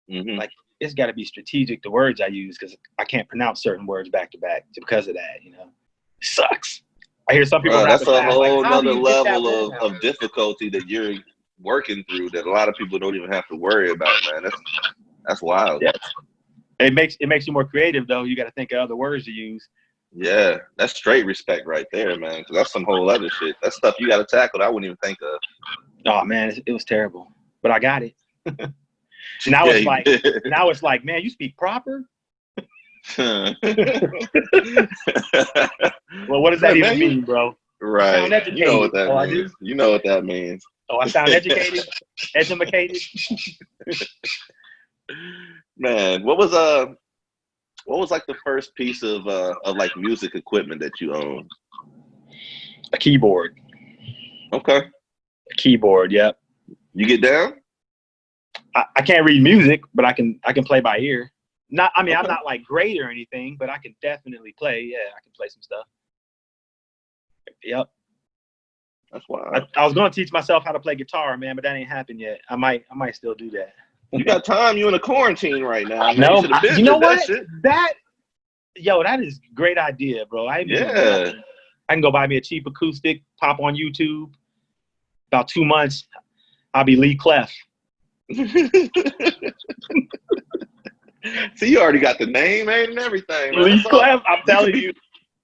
Mm-hmm. Like it's got to be strategic, the words I use, because I can't pronounce certain words back to back because of that, you know. It sucks. I hear some people That's a fast, whole how do nother you get that level word out? of difficulty that you're working through that a lot of people don't even have to worry about, man. That's wild. Yeah. It makes you more creative, though. You got to think of other words to use. Yeah, that's straight respect right there, man. Because that's some whole other shit. That's stuff you got to tackle that I wouldn't even think of. Oh man, it was terrible, but I got it. Now it's like, man, you speak proper. Well, what does that even mean, bro? Right. You know what that means. You know what that means. Oh, I sound educated, educated. Man, what was like the first piece of like music equipment that you owned? A keyboard. Okay. A keyboard, yep. You get down? I can't read music, but I can play by ear. I'm not like great or anything, but I can definitely play. Yeah, I can play some stuff. Yep. That's wild. I was going to teach myself how to play guitar, man, but that ain't happened yet. I might still do that. You got time? You in a quarantine right now? Man. No, you know what? That is a great idea, bro. I can go buy me a cheap acoustic, pop on YouTube. About 2 months, I'll be Lee Clef. See, you already got the name and everything, man. Lee Clef, I'm telling you.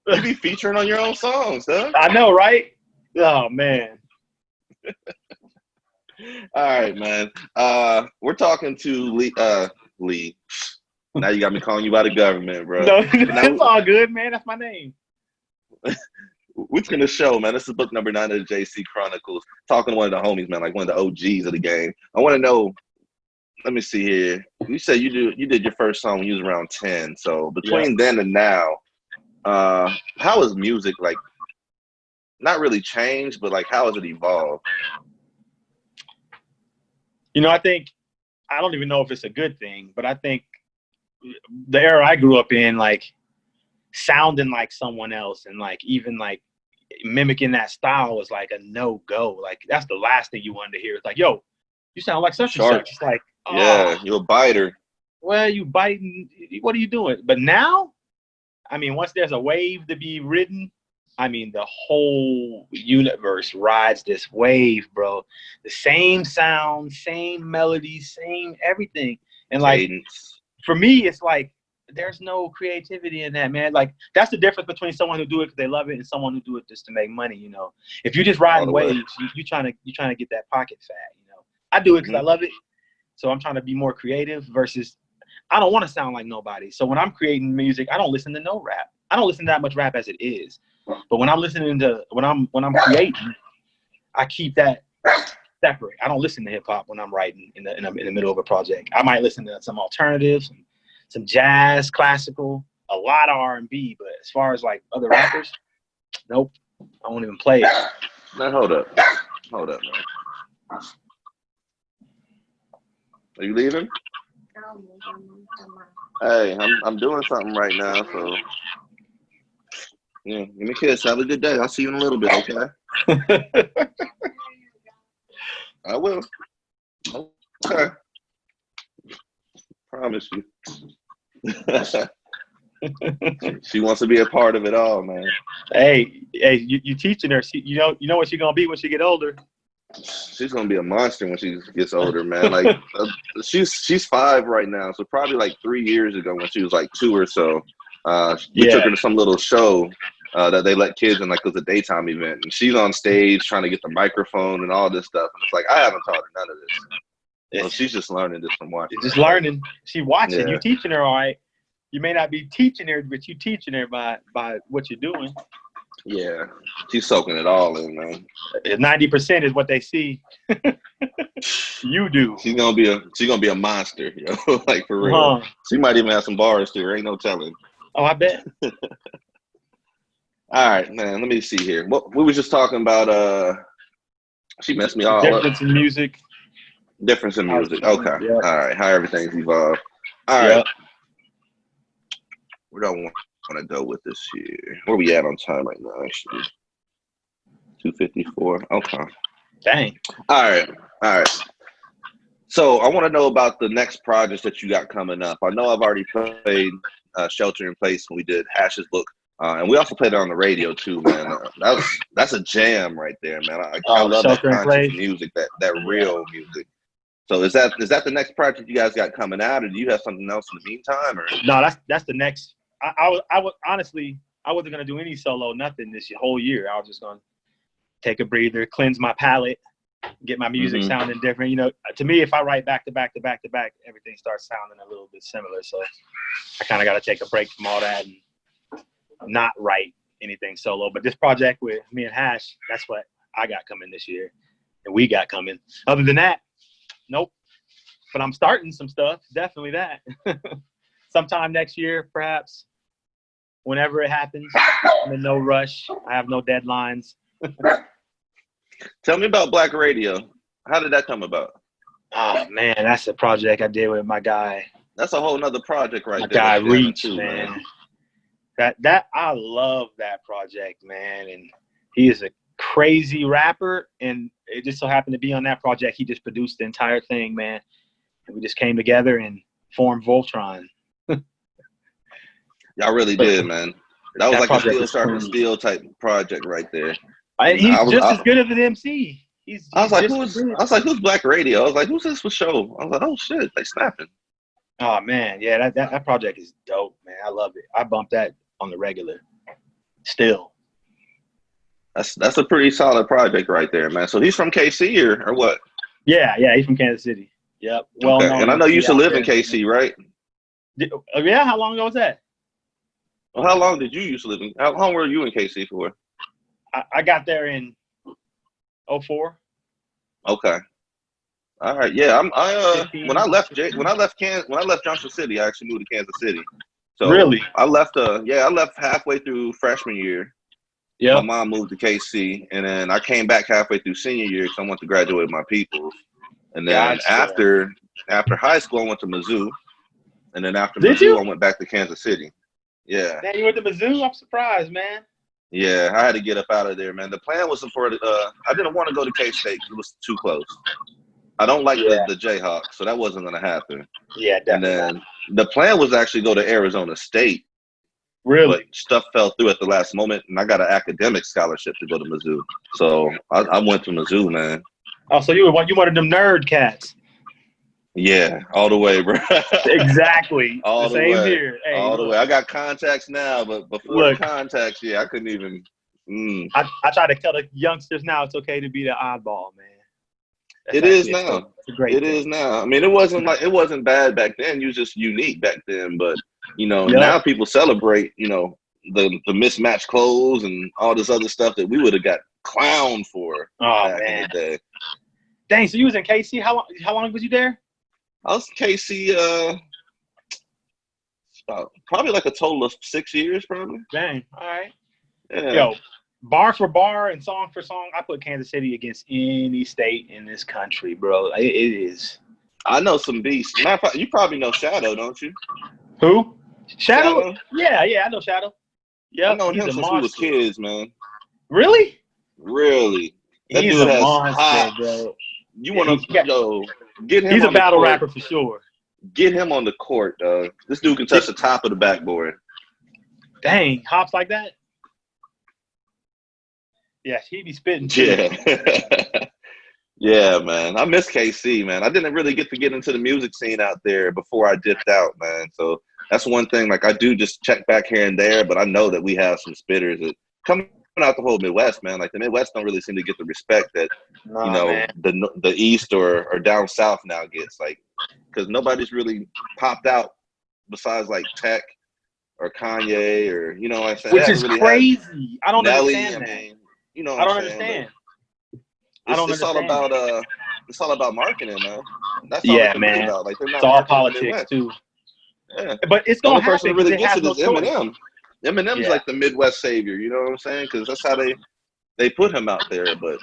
You be featuring on your own songs, huh? I know, right? Oh, man. All right, man. We're talking to Lee. Now you got me calling you by the government, bro. No, it's all good, man. That's my name. We're going to show, man. This is book number 9 of the JC Chronicles. Talking to one of the homies, man, like one of the OGs of the game. I want to know, let me see here. You said you did your first song when you was around 10. So between then and now, how has music, not really changed, but how has it evolved? You know, I don't even know if it's a good thing, but I think the era I grew up in, sounding like someone else and even mimicking that style was a no-go. That's the last thing you wanted to hear. It's yo, you sound like such and such. It's oh, yeah, you're a biter. Well, you biting. What are you doing? But now, once there's a wave to be ridden, the whole universe rides this wave, bro. The same sound, same melody, same everything. And cadence. For me, it's there's no creativity in that, man. That's the difference between someone who do it because they love it and someone who do it just to make money, you know. If you just riding waves, you trying to get that pocket fat, you know. I do it because I love it. So I'm trying to be more creative versus I don't want to sound like nobody. So when I'm creating music, I don't listen to no rap. I don't listen to that much rap as it is. But when I'm listening to when I'm creating, I keep that separate. I don't listen to hip hop when I'm writing in the middle of a project. I might listen to some alternatives, some jazz, classical, a lot of R&B. But as far as like other rappers, nope. I won't even play it. Man, hold up, man. Are you leaving? Hey, I'm doing something right now, so yeah. Give me a kiss. Have a good day. I'll see you in a little bit, okay? I will. Okay. Promise you. She wants to be a part of it all, man. Hey, you teaching her. You know what she's gonna be when she get older. She's gonna be a monster when she gets older, man. Like she's 5 right now, so probably like 3 years ago when she was like 2 or so, we took her to some little show that they let kids in, like it was a daytime event, and she's on stage trying to get the microphone and all this stuff, and it's like I haven't taught her none of this. So she's just learning this from watching. Just learning. She watching. Yeah. You teaching her all right. You may not be teaching her, but you teaching her by what you're doing. Yeah, she's soaking it all in, man. 90% is what they see. You do. She's gonna be a monster, yo. Like for real. She might even have some bars too. Ain't no telling. Oh, I bet. All right, man. Let me see here. What we were just talking about. She messed me all up. Difference in music. Difference in music. Okay. Yep. All right. How everything's evolved. All right. Where do I want to go with this here? Where we at on time right now? Actually, 2:54. Okay. Dang. All right. So I want to know about the next projects that you got coming up. I know I've already played "Shelter in Place" when we did Hash's book, and we also played it on the radio too, man. That's a jam right there, man. I love that conscious music, that real music. So is that the next project you guys got coming out, or do you have something else in the meantime? Or no, that's the next. I was honestly, I wasn't gonna do any solo, nothing this whole year. I was just gonna take a breather, cleanse my palate, get my music sounding different. You know, to me, if I write back to back to back to back, everything starts sounding a little bit similar. So I kind of got to take a break from all that and not write anything solo. But this project with me and Hash, that's what I got coming this year, and we got coming. Other than that, nope. But I'm starting some stuff. Definitely that. Sometime next year, perhaps. Whenever it happens. I'm in no rush. I have no deadlines. Tell me about Black Radio. How did that come about? Oh man, that's a project I did with my guy. That's a whole nother project right there. My guy Reach, man. That I love that project, man. And he is a crazy rapper, and it just so happened to be on that project. He just produced the entire thing, man. And we just came together and formed Voltron. Y'all really did, man. That was like a Steel Sharpen Steel type project right there. He's just as good as an MC. I was like, who's Black Radio? I was like, who's this for show? I was like, oh shit, they snapping. Oh man, yeah, that project is dope, man. I love it. I bump that on the regular. Still. That's a pretty solid project right there, man. So he's from KC or what? Yeah, he's from Kansas City. Yep. Well, okay. And I know you used to live in KC, right? Yeah, how long ago was that? Well, how long did you used to live in? How long were you in KC for? I got there in 2004. Okay. All right. Yeah. When I left Junction City, I actually moved to Kansas City. So really, I left halfway through freshman year. Yeah. My mom moved to KC, and then I came back halfway through senior year because I wanted to graduate with my people. And then after high school, I went to Mizzou, and then after Mizzou, I went back to Kansas City. Yeah. Man, you went to Mizzou? I'm surprised, man. Yeah, I had to get up out of there, man. The plan was for I didn't want to go to K-State. It was too close. I don't like the Jayhawks, so that wasn't going to happen. Yeah, definitely. And then the plan was actually go to Arizona State. Really? But stuff fell through at the last moment, and I got an academic scholarship to go to Mizzou. So I went to Mizzou, man. Oh, so you one of them nerd cats. Yeah, all the way, bro. Exactly. All the same way. Here. Hey, all the way. I got contacts now, but before the contacts, I couldn't even. I try to tell the youngsters now it's okay to be the oddball, man. That's It is actually now. it's a great It thing. is now. I mean, it wasn't bad back then. You was just unique back then. But Yep. now people celebrate, the mismatched clothes and all this other stuff that we would have got clowned for Oh back in man. the day. Dang, so you was in KC? How long was you there? I was in KC probably like a total of 6 years, probably. Dang. All right. Yeah. Yo, bar for bar and song for song, I put Kansas City against any state in this country, bro. It is. I know some beasts. Matter of fact, you probably know Shadow, don't you? Who? Shadow? Shadow? Yeah, I know Shadow. Yeah, I've known he's him a since we was monster. kids, man. Really? Really. That He's dude a has monster, hops. bro. You Yeah, want to get him he's a on the battle court. rapper for sure. Get him on the court, dog. This dude can touch the top of the backboard. Dang, hops like that? Yeah, he be spitting too. Yeah. Yeah, man. I miss KC, man. I didn't really get to get into the music scene out there before I dipped out, man. So that's one thing. Like, I do just check back here and there, but I know that we have some spitters that coming out the whole Midwest, man. Like, the Midwest don't really seem to get the respect that, Man. the East or down South now gets. Like, because nobody's really popped out besides, like, Tech or Kanye or, you know what I'm saying? Which They is haven't really had crazy. I don't Nelly. understand I that. mean, you know I what don't I'm saying? understand. But I don't it's understand. it's all about marketing, man. That's all Yeah, it can be man. about. Like, they're It's not all marketing the politics Midwest. too. Yeah. But it's The gonna only person happen who because really it gets has it no is choice. Eminem. Eminem's Yeah. like the Midwest savior. You know what I'm saying? Because that's how they put him out there. But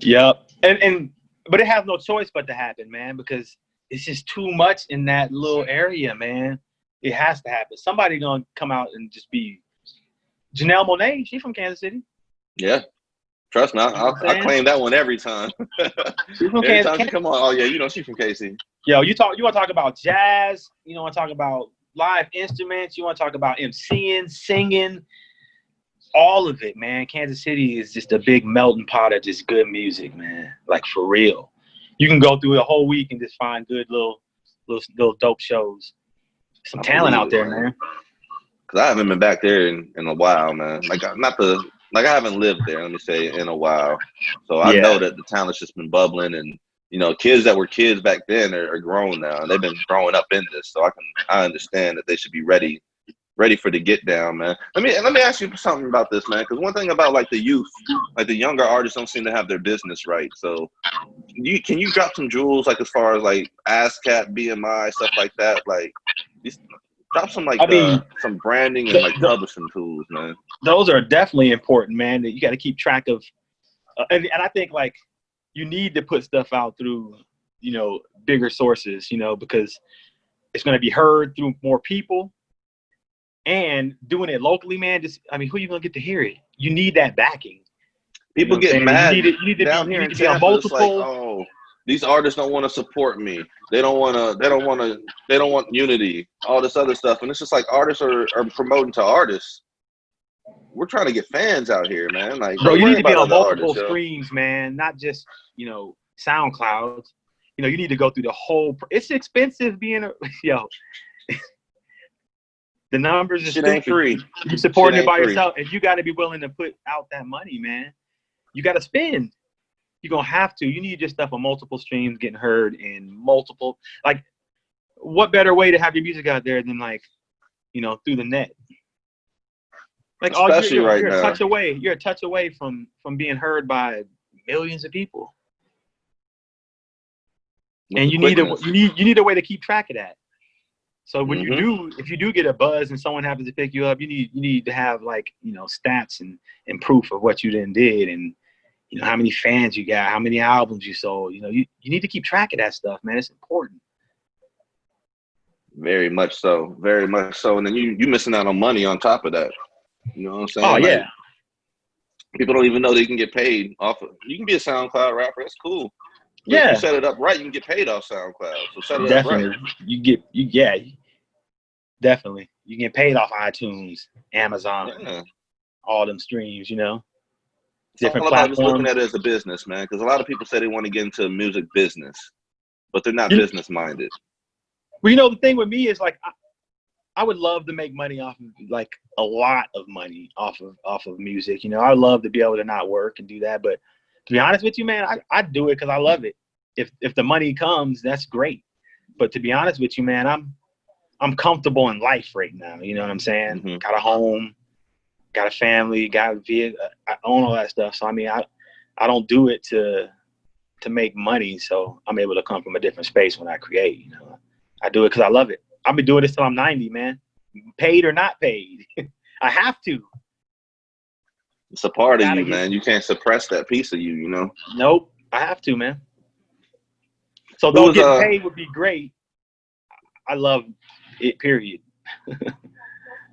Yep. But it has no choice but to happen, man, because it's just too much in that little area, man. It has to happen. Somebody gonna come out and just be Janelle Monáe. She's from Kansas City. yeah, trust me, I claim that one every time. She's from Every Kansas. time she come on, oh yeah, she's from KC. Yo, you want to talk about jazz? You want to talk about live instruments? You want to talk about MCing, singing? All of it, man. Kansas City is just a big melting pot of just good music, man. Like, for real. You can go through a whole week and just find good little dope shows. Some talent out there, man. Because I haven't been back there in a while, man. Like, I haven't lived there, let me say, in a while. So I know that the talent's just been bubbling, and kids that were kids back then are grown now, and they've been growing up in this. So I understand that they should be ready for the get down, man. Let me ask you something about this, man. Because one thing about, like, the youth, like, the younger artists don't seem to have their business right. So can you drop some jewels, like, as far as, like, ASCAP, BMI, stuff like that? Like, drop some, like, some branding and, like, publishing tools, man. Those are definitely important, man. That you got to keep track of. And I think, like, you need to put stuff out through, bigger sources, because it's going to be heard through more people. And doing it locally, man, who are you going to get to hear it? You need that backing. People get mad you need to down be, here you in need to be on Tampa. It's like, multiple. oh, these artists don't want to support me. They don't want unity, all this other stuff. And it's just like, artists are promoting to artists. We're trying to get fans out here, man. Like, bro, you need to be on multiple artists, streams, man, not just, SoundCloud. You need to go through the whole. It's expensive being the numbers are stupid. Ain't free. You're supporting it by free. yourself, and you got to be willing to put out that money, man. You got to spend. You're gonna have to. You need your stuff on multiple streams, getting heard in multiple. Like, what better way to have your music out there than, like, through the net? Like, especially you're right a now. touch away. You're a touch away from being heard by millions of people. And you need a way to keep track of that. So when if you do get a buzz and someone happens to pick you up, you need to have, like, stats and proof of what you then did, and how many fans you got, how many albums you sold. You need to keep track of that stuff, man. It's important. Very much so. Very much so. And then you missing out on money on top of that. You know what I'm saying? Oh, yeah. Like, people don't even know they can get paid off of. You can be a SoundCloud rapper. That's cool. But if you set it up right, you can get paid off SoundCloud. So set it up right. Definitely. You get paid off iTunes, Amazon, all them streams, different all about just looking platforms. at it as a business, man. Because a lot of people say they want to get into music business, but they're not business minded. Well, the thing with me is, like, I would love to make money off of, like, a lot of money off of music. I'd love to be able to not work and do that. But to be honest with you, man, I do it because I love it. if the money comes, that's great. But to be honest with you, man, I'm comfortable in life right now. You know what I'm saying? Mm-hmm. Got a home, got a family, got a vehicle. I own all that stuff. So I mean, I don't do it to make money. So I'm able to come from a different space when I create. You know, I do it because I love it. I'll be doing this till I'm 90, man. Paid or not paid, I have to. It's a part of you, man. You can't suppress that piece of you, you know? Nope. I have to, man. So though getting paid would be great, I love it, period. And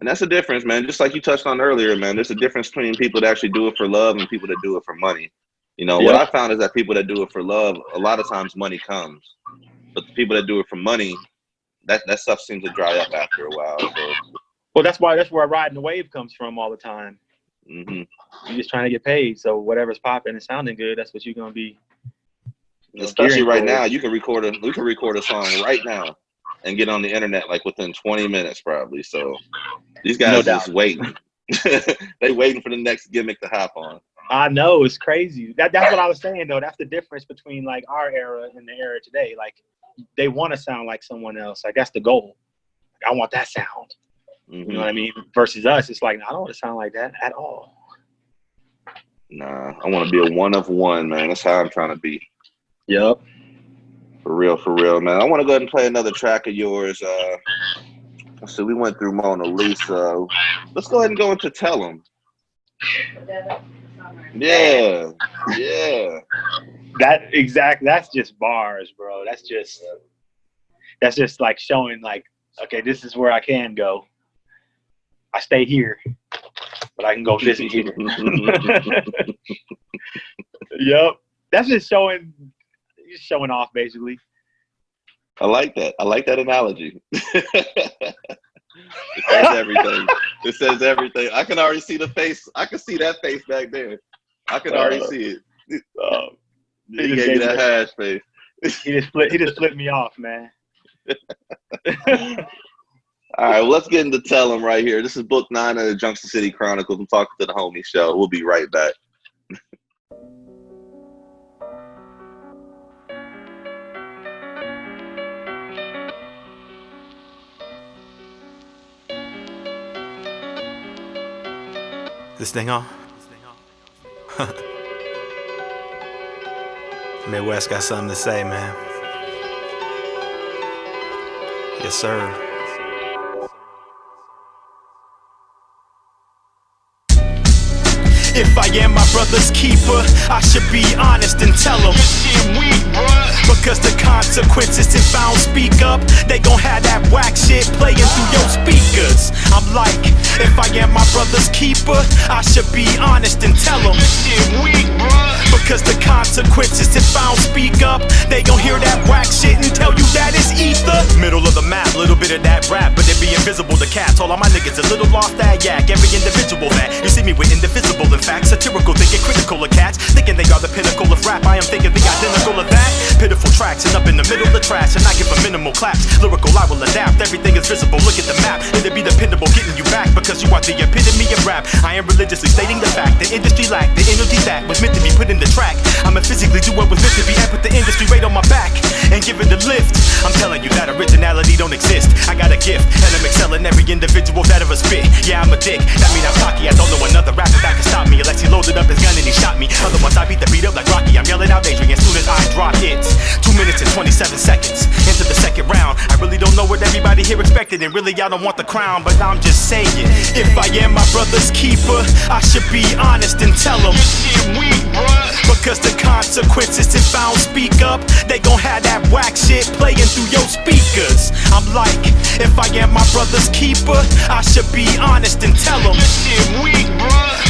that's the difference, man. Just like you touched on earlier, man, there's a difference between people that actually do it for love and people that do it for money. You know, what I found is that people that do it for love, a lot of times money comes. But the people that do it for money, that stuff seems to dry up after a while. So. Well, that's where riding the wave comes from all the time. Mm-hmm. You're just trying to get paid. So whatever's popping and sounding good, that's what you're going to be. Especially right now, we can record a song right now and get on the internet like within 20 minutes probably. So these guys just waiting. They waiting for the next gimmick to hop on. I know, it's crazy. That's what I was saying though. That's the difference between like our era and the era today. Like they want to sound like someone else. Like that's the goal. Like, I want that sound. Mm-hmm. You know what I mean? Versus us, it's like, I don't want to sound like that at all. Nah, I want to be a one of one, man. That's how I'm trying to be. Yep. For real, man. I want to go ahead and play another track of yours. So we went through Mona Lisa. Let's go ahead and go into Tell 'Em. Yeah. That's just bars, bro. That's just like showing like, okay, this is where I can go. I stay here, but I can go visit here. Yep. That's just showing off, basically. I like that. I like that analogy. It says everything. It says everything. I can already see the face. I can see that face back there. I can already see it. He gave you that hash face. He just flipped me off, man. All right, well, let's get into Tell 'Em right here. This is book 9 of the Junction City Chronicles. I'm talking to the homie show. We'll be right back. This thing on? Midwest got something to say, man. Yes, sir. If I am my brother's keeper, I should be honest and tell him. Because the consequences, if I don't speak up, they gon' have that whack shit playing through your speakers. I'm like, if I am my brother's keeper, I should be honest and tell him. Because the consequences, if I don't speak up, they gon' hear that whack shit and tell you that it's ether. Middle of the map, little bit of that rap, but it be invisible to cats. All of my niggas a little off that yak. Every individual that you see me with indivisible. In fact, satirical, thinking critical of cats, thinking they are the pinnacle of rap. I am thinking the identical of that. Pitiful tracks and up in the middle of trash, and I give a minimal claps. Lyrical, I will adapt. Everything is visible. Look at the map. It'll be dependable, getting you back because you are the epitome of rap. I am religiously stating the fact the industry lacked the energy that was meant to be put in the track. I'ma physically do what was meant to be and put the industry right on my back and give it a lift. I'm telling you that originality don't exist. I got a gift and I'm excelling every individual that ever spit. Yeah, I'm a dick. That mean I'm cocky. I don't know another rapper that can stop me unless he loaded up his gun and he shot me. Otherwise I beat the beat up like Rocky. I'm yelling out Adrian as soon as I drop it. 2 minutes and 27 seconds into the second round. I really don't know what everybody here expected, and really I don't want the crown, but I'm just saying, if I am my brother's keeper, I should be honest and tell him. Because the consequences, if I don't speak up, they gon' have that whack shit playing through your speakers. I'm like, if I am my brother's keeper, I should be honest and tell him.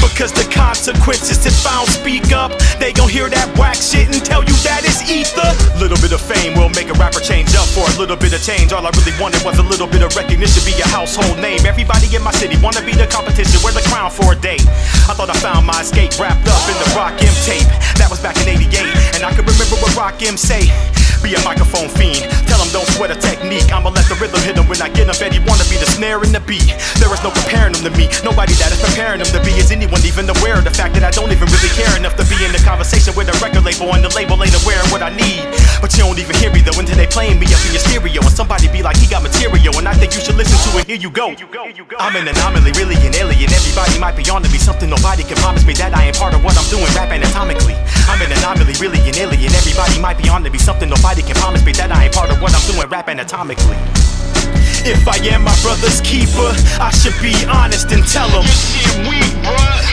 Because the consequences, if I don't speak up, they gon' hear that whack shit and tell you that it's ether. Little bit of fame will make a rapper change up for a a little bit of change. All I really wanted was a little bit of recognition, be a household name. Everybody in my city wanna be the competition, wear the crown for a day. I thought I found my escape wrapped up in the Rock M tape. That was back in '88, and I can remember what Rock M say. Be a microphone fiend, tell him don't sweat a technique. I'ma let the rhythm hit him when I get him. Bet he wanna be the snare and the beat. There is no comparing him to me. Nobody that is preparing him to be. Is anyone even aware of the fact that I don't even really care enough to be in the conversation with a record label, and the label ain't aware of what I need? But you don't even hear me though until they playing me up in your stereo, and somebody be like, he got material, and I think you should listen to it. Here you go. I'm an anomaly, really an alien. Everybody might be on to me, something nobody can promise me that I ain't part of what I'm doing, rap anatomically. I'm an anomaly, really an alien. Everybody might be on to me, something nobody can promise me that I ain't part of what I'm doing, rap anatomically. If I am my brother's keeper, I should be honest and tell him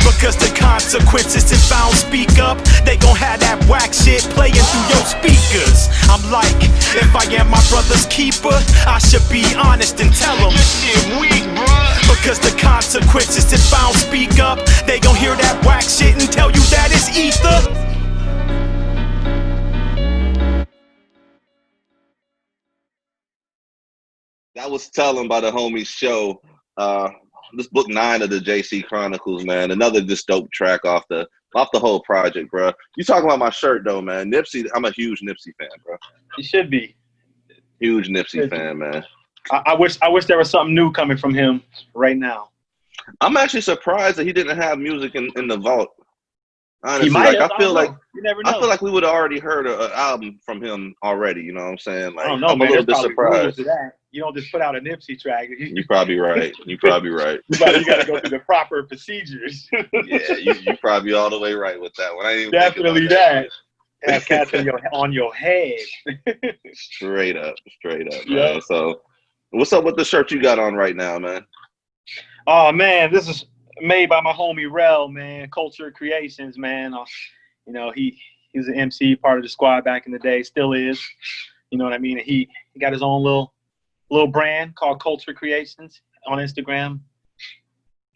because the consequences if I don't speak up, they gon' have that whack shit playing through your speakers. I'm like, if I am my brother's keeper, I should be honest and tell him because the consequences if I don't speak up, they gon' hear that whack shit and tell you that it's ether. That was Tellin' by the homie Show. This book 9 of the JC Chronicles, man. Another just dope track off the whole project, bro. You talking about my shirt though, man? Nipsey, I'm a huge Nipsey fan, bro. You should be. Huge Nipsey fan, man. I wish there was something new coming from him right now. I'm actually surprised that he didn't have music in the vault. Honestly, He might have, I feel like you never know. I feel like we would have already heard an album from him already. You know what I'm saying? Like, I don't know, I'm man. a little There's bit probably rules surprised. to that. You don't just put out a Nipsey track. You're probably right. You're probably right. You got to go through the proper procedures. Yeah, you probably all the way right with that one. I ain't even Definitely that. Have cats on your head. Straight up, man. Yeah. So, what's up with the shirt you got on right now, man? Oh man, this is made by my homie Rel, man. Culture Creations, man. You know, he was an MC, part of the squad back in the day, still is. You know what I mean? And he got his own little brand called Culture Creations on Instagram. You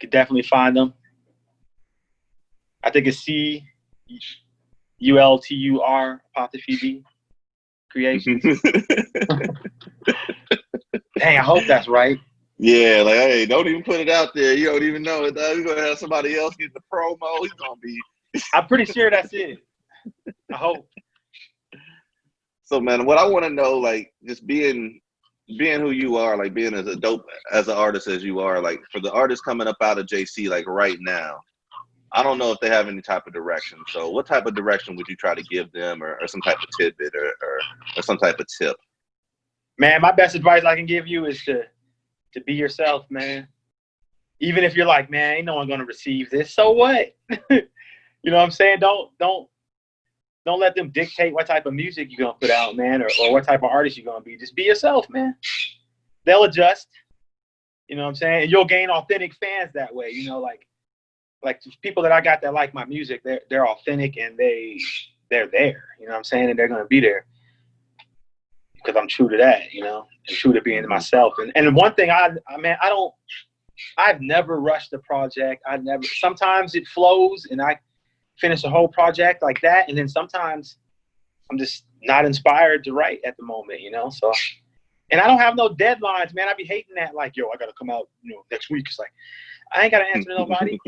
could definitely find them. I think it's CULTUR apostrophe B Creations. Dang, I hope that's right. Yeah, like, hey, don't even put it out there. You don't even know it. You're gonna have somebody else get the promo. He's gonna be. I'm pretty sure that's it. I hope. So, man, what I want to know, like, just being who you are, like, being as dope as an artist as you are, like, for the artists coming up out of JC, like, right now, I don't know if they have any type of direction. So, what type of direction would you try to give them, or some type of tidbit, or some type of tip? Man, my best advice I can give you is to be yourself, man. Even if you're like, man, ain't no one gonna receive this. So what? You know what I'm saying? Don't let them dictate what type of music you're gonna put out, man, or what type of artist you're gonna be. Just be yourself, man. They'll adjust. You know what I'm saying? And you'll gain authentic fans that way. You know, like people that I got that like my music, they're authentic and they're there. You know what I'm saying? And they're gonna be there because I'm true to that. You know, and true to being myself. And one thing I've never rushed a project. Sometimes it flows and I finish a whole project like that, and then sometimes I'm just not inspired to write at the moment, you know. So, and I don't have no deadlines, man. I be hating that, like, yo, I gotta come out, you know, next week. It's like I ain't gotta answer to nobody.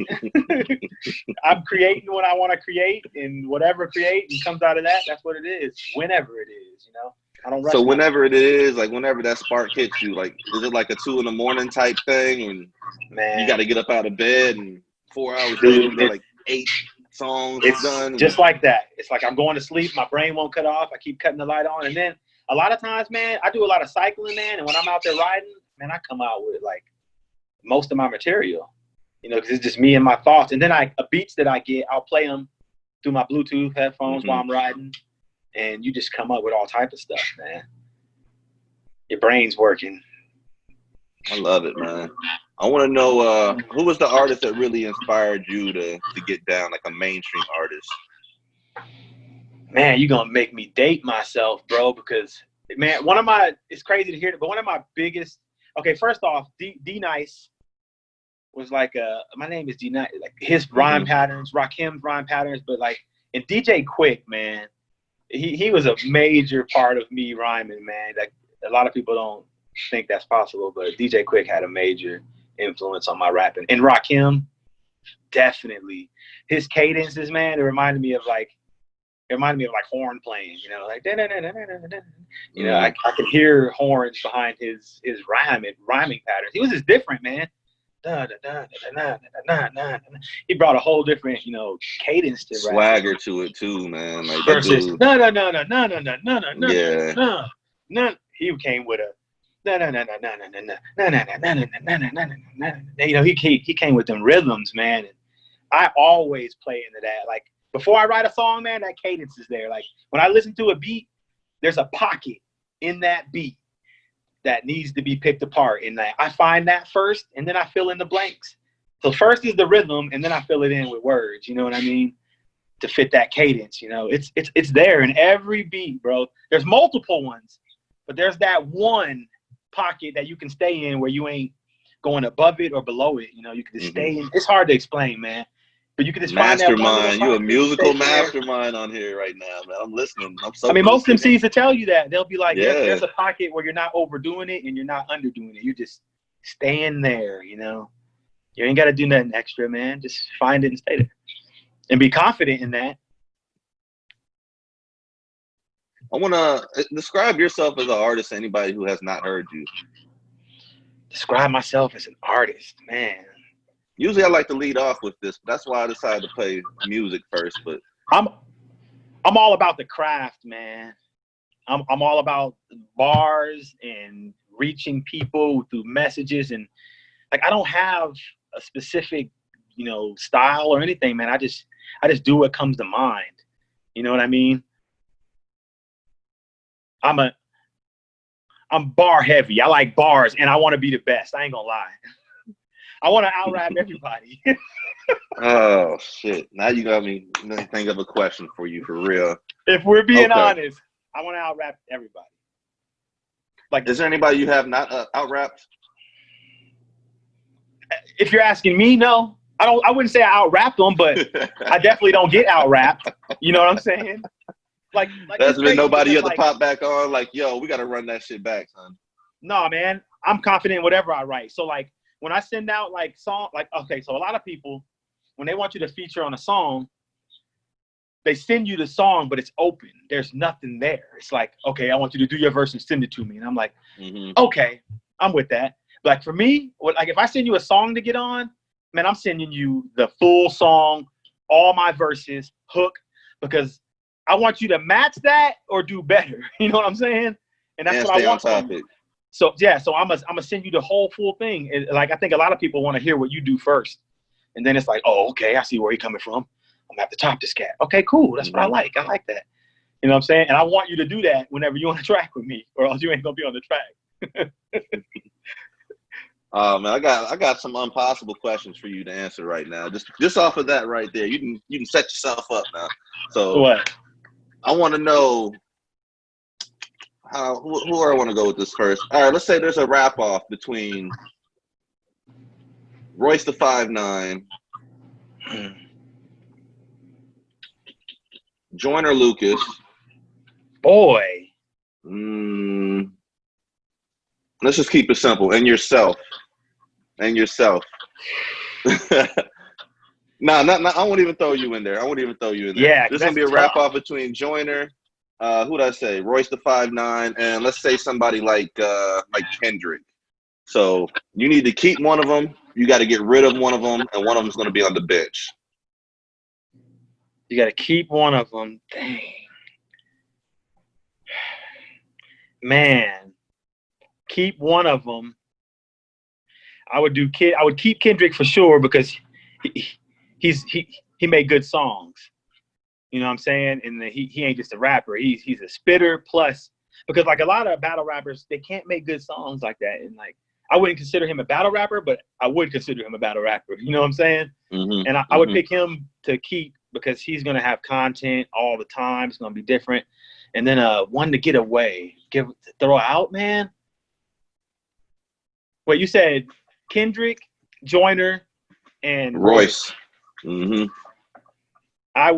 I'm creating what I want to create, and whatever create and comes out of that, that's what it is. Whenever it is, you know. I don't rush. So whenever it is, like, whenever that spark hits you, like, is it like a 2 a.m. type thing, and man, you got to get up out of bed, and 4 hours later, you got like 8 songs done? Just like that. It's like I'm going to sleep, my brain won't cut off. I keep cutting the light on, and then a lot of times, man, I do a lot of cycling, man, and when I'm out there riding, man, I come out with like most of my material, you know, because it's just me and my thoughts. And then beats that I get, I'll play them through my Bluetooth headphones while I'm riding. And you just come up with all type of stuff, man. Your brain's working. I love it, man. I want to know who was the artist that really inspired you to get down like a mainstream artist? Man, you're going to make me date myself, bro, because, man, it's crazy to hear it, but one of my biggest, okay, first off, D-Nice was like, my name is D-Nice, like his rhyme patterns, Rakim's rhyme patterns, but like, and DJ Quick, man, he was a major part of me rhyming, man. Like a lot of people don't think that's possible, but DJ Quick had a major influence on my rapping. And Rakim, definitely. His cadences, man, it reminded me of like horn playing, you know, like you know, I could hear horns behind his rhyming patterns. He was just different, man. He brought a whole different, you know, cadence to rap. Swagger to it too, man. Like Versus dude, no. He came with a you know, he came with them rhythms, man. And I always play into that. Like before I write a song, man, that cadence is there. Like when I listen to a beat, there's a pocket in that beat that needs to be picked apart. And I find that first, and then I fill in the blanks. So first is the rhythm, and then I fill it in with words. You know what I mean? To fit that cadence. You know, it's there in every beat, bro. There's multiple ones, but there's that one pocket that you can stay in where you ain't going above it or below it. You know, you can just stay in. It's hard to explain, man. But you can just mastermind. Find that You a musical mastermind on here right now, man. I'm listening. I mean, most MCs will tell you that. They'll be like, yeah. there's a pocket where you're not overdoing it and you're not underdoing it. You're just staying there, you know. You ain't got to do nothing extra, man. Just find it and stay there. And be confident in that. I want to describe yourself as an artist to anybody who has not heard you. Describe myself as an artist, man. Usually I like to lead off with this. That's why I decided to play music first. But I'm all about the craft, man. I'm all about bars and reaching people through messages. And like, I don't have a specific, you know, style or anything, man. I just do what comes to mind. You know what I mean? I'm bar heavy. I like bars and I want to be the best. I ain't gonna lie. I want to out-rap everybody. Oh, shit. Now you got me think of a question for you, for real. If we're being honest, I want to out-rap everybody. Like, is there anybody you have not out-rapped? If you're asking me, no. I wouldn't say I out-rapped them, but I definitely don't get out-rapped. You know what I'm saying? Like there's been nobody you have to pop back on, like, yo, we got to run that shit back, son. No, man. I'm confident in whatever I write. So, like, when I send out like song, like, okay, so a lot of people, when they want you to feature on a song, they send you the song, but it's open. There's nothing there. It's like, okay, I want you to do your verse and send it to me. And I'm like, okay, I'm with that. But like for me, like if I send you a song to get on, man, I'm sending you the full song, all my verses, hook, because I want you to match that or do better. You know what I'm saying? And that's what I want from you. So yeah, so I'm gonna send you the whole full thing. And, like I think a lot of people want to hear what you do first, and then it's like, oh, okay, I see where you're coming from. I'm gonna have to top this cat. Okay, cool. That's what I like. I like that. You know what I'm saying? And I want you to do that whenever you're on the track with me, or else you ain't gonna be on the track. Man, I got some impossible questions for you to answer right now. Just off of that right there, you can set yourself up now. So what? I want to know. Who do I want to go with this first? All right, let's say there's a rap off between Royce the 5'9", Joyner Lucas. Boy. Let's just keep it simple. And yourself. Nah, I won't even throw you in there. Yeah, this is gonna be a rap off between Joyner. Who'd I say? Royce the 5'9", and let's say somebody like Kendrick. So you need to keep one of them. You got to get rid of one of them, and one of them's going to be on the bench. You got to keep one of them. Dang, man, keep one of them. I would keep Kendrick for sure because he made good songs. You know what I'm saying? And he ain't just a rapper. He's a spitter plus, because like a lot of battle rappers, they can't make good songs like that. And like, I wouldn't consider him a battle rapper, but I would consider him a battle rapper. You know what I'm saying? And I would pick him to keep because he's going to have content all the time. It's going to be different. And then one to get away, throw out, man. Wait, you said Kendrick, Joyner, and Royce. I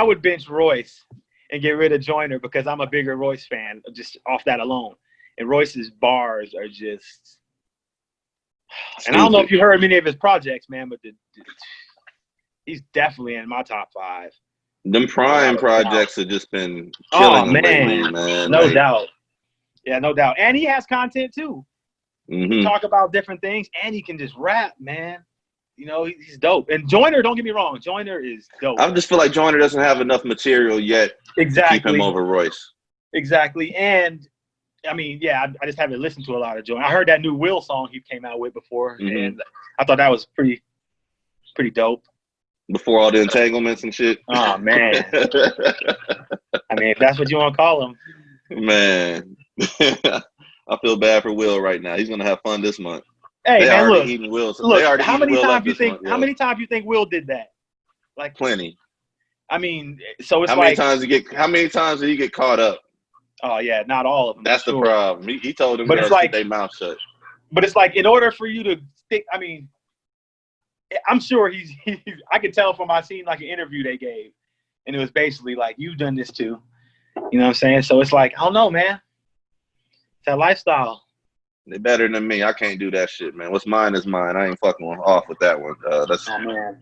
would bench Royce and get rid of Joyner because I'm a bigger Royce fan, just off that alone. And Royce's bars are just. And I don't know if you heard many of his projects, man, but he's definitely in my top 5. Them Prime projects have just been killing him lately, man. No doubt. Yeah, no doubt. And he has content too. Mm-hmm. Talk about different things, and he can just rap, man. You know, he's dope. And Joyner, don't get me wrong, Joyner is dope. I just feel like Joyner doesn't have enough material yet to keep him over Royce. Exactly. And I mean, yeah, I just haven't listened to a lot of Joyner. I heard that new Will song he came out with before, and I thought that was pretty dope. Before all the entanglements and shit. Oh man. I mean, if that's what you want to call him. Man. I feel bad for Will right now. He's gonna have fun this month. Hey, they man, already eating Will. Look, how many times you think? Month, how many times you think Will did that? Like plenty. I mean, so it's how many times did he get caught up? Oh yeah, not all of them. That's the problem. He told them to keep their mouth shut. But it's like, in order for you to stick, I mean, I'm sure he's I could tell from I seen like an interview they gave, and it was basically like, you've done this too. You know what I'm saying? So it's like, I don't know, man. It's that lifestyle. They're better than me. I can't do that shit, man. What's mine is mine. I ain't fucking off with that one. That's man.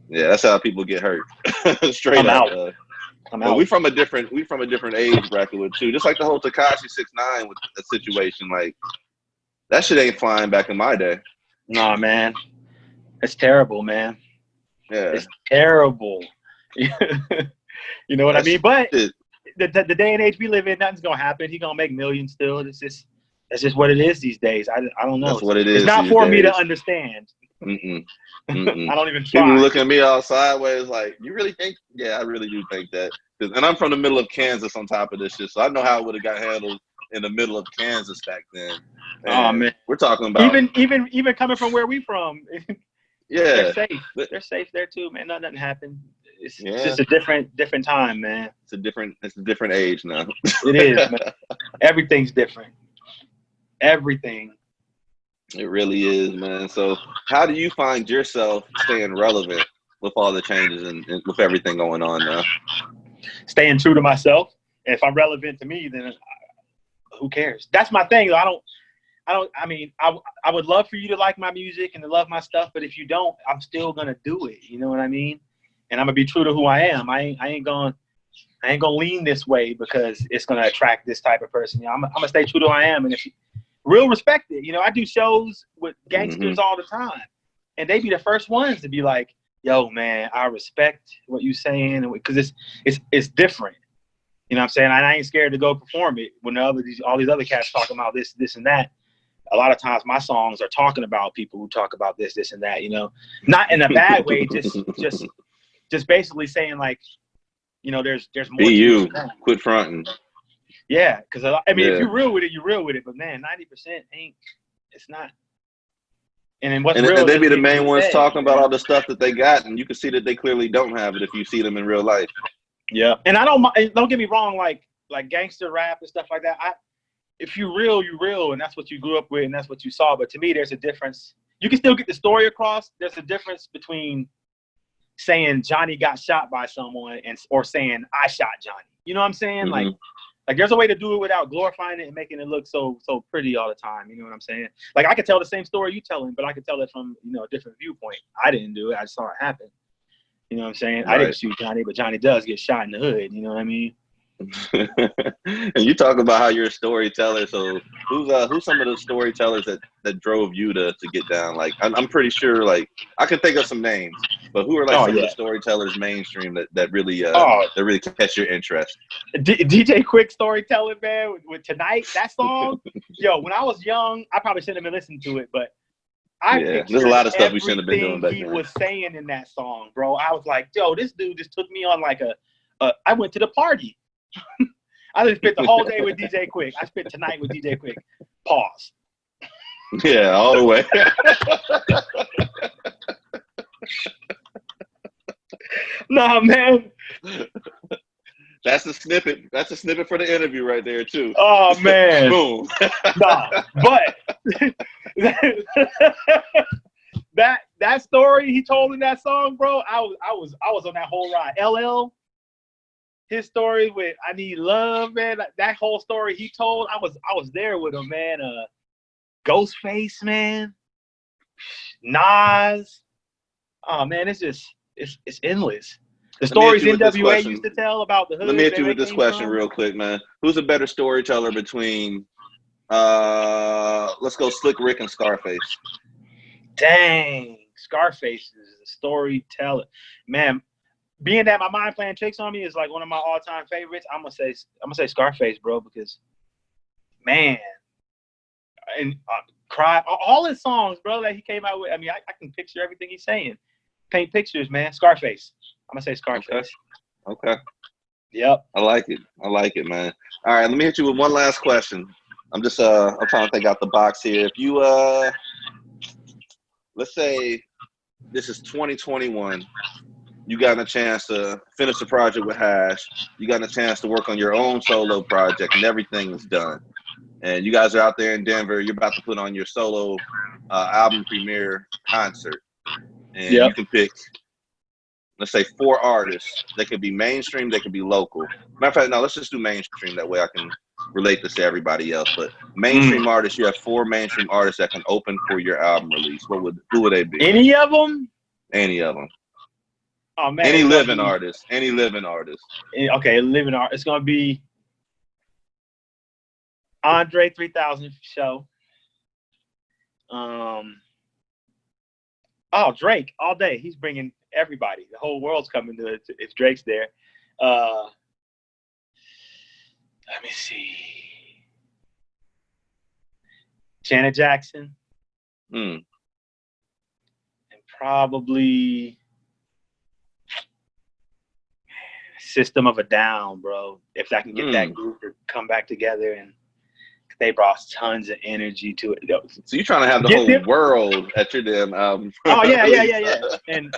Yeah, that's how people get hurt. Straight up. I'm out. We from a different age bracket with too. Just like the whole Tekashi 6ix9ine with the situation. Like that shit ain't flying back in my day. Nah, man. It's terrible, man. Yeah. It's terrible. You know what I mean? But the day and age we live in, nothing's gonna happen. He's gonna make millions still. That's just what it is these days. I don't know. That's what it is. It's not for me to understand. Mm-mm. I don't even try. People look at me all sideways like, you really think? Yeah, I really do think that. And I'm from the middle of Kansas on top of this shit, so I know how it would have got handled in the middle of Kansas back then. And oh man, we're talking about even coming from where we from. Yeah, they're safe. They're safe there too, man. Nothing happened. It's just a different time, man. It's a different age now. It is, man. Everything's different. Everything. It really is, man. So how do you find yourself staying relevant with all the changes and with everything going on now? Staying true to myself. If I'm relevant to me, then who cares? That's my thing. I mean, I would love for you to like my music and to love my stuff, but if you don't, I'm still gonna do it. You know what I mean? And I'm gonna be true to who I am. I ain't gonna lean this way because it's gonna attract this type of person. You know, I'm gonna stay true to who I am, and if you real respect it. You know, I do shows with gangsters all the time, and they be the first ones to be like, "Yo, man, I respect what you saying," because it's different. You know what I'm saying? And I ain't scared to go perform it when all these other cats talking about this and that. A lot of times my songs are talking about people who talk about this and that, you know, not in a bad way, just basically saying like, you know, there's more. Be you. Quit fronting. Yeah, because I mean, if you're real with it, you're real with it. But man, 90% ain't. It's not. And then what's real? And they be the main ones talking about all the stuff that they got, and you can see that they clearly don't have it if you see them in real life. Yeah, and don't get me wrong, like gangster rap and stuff like that. If you're real, you're real, and that's what you grew up with, and that's what you saw. But to me, there's a difference. You can still get the story across. There's a difference between saying Johnny got shot by someone or saying I shot Johnny. You know what I'm saying? Mm-hmm. Like there's a way to do it without glorifying it and making it look so pretty all the time. You know what I'm saying? Like I could tell the same story you telling, but I could tell it from, you know, a different viewpoint. I didn't do it. I just saw it happen. You know what I'm saying? Right. I didn't shoot Johnny, but Johnny does get shot in the hood. You know what I mean? And you talk about how you're a storyteller. So who's some of the storytellers that drove you to get down? Like I'm pretty sure, like I can think of some names, but who are like some of the storytellers mainstream that really catch your interest? DJ Quick storytelling, man, with Tonight, that song. Yo, when I was young, I probably shouldn't have been listening to it, but there's a lot of stuff we shouldn't have been doing back then. He was saying in that song, bro. I was like, yo, this dude just took me on like I went to the party. I just spent the whole day with DJ Quick. I spent tonight with DJ Quick. Pause. Yeah, all the way. Nah, man. That's a snippet. That's a snippet for the interview right there too. Oh man. Boom. Nah, but that story he told in that song, bro. I was on that whole ride. LL. his story with "I Need Love," man. That whole story he told, I was there with him, man. Ghostface, man. Nas. Oh man, it's endless. The stories NWA used to tell about the hood. Let me hit you that with they this came question from. real quick, man. Who's a better storyteller between let's go Slick Rick and Scarface? Dang, Scarface is a storyteller, man. Being that my mind playing tricks on me is like one of my all-time favorites, I'm gonna say Scarface, bro, because man, and cry all his songs, bro, that he came out with. I mean, I can picture everything he's saying. Paint pictures, man. Scarface. I'm gonna say Scarface. Okay. Yep. I like it, man. All right, let me hit you with one last question. I'm just I'm trying to think out the box here. If you let's say this is 2021, you got a chance to finish the project with Hash, you got a chance to work on your own solo project, and everything is done. And you guys are out there in Denver, you're about to put on your solo album premiere concert. And you can pick, let's say, 4 artists. They could be mainstream, they could be local. Matter of fact, no, let's just do mainstream. That way I can relate this to everybody else. But mainstream artists, you have 4 mainstream artists that can open for your album release. Who would they be? Any of them? Any of them. Oh man. Any living artist. Any living artist. Okay, living art. It's gonna be Andre 3000 for show. Oh, Drake all day. He's bringing everybody. The whole world's coming to it if Drake's there. Let me see. Janet Jackson. And probably System of a Down, bro. If I can get that group to come back together, and they brought tons of energy to it. So you're trying to have the whole world at your damn album. Oh yeah. And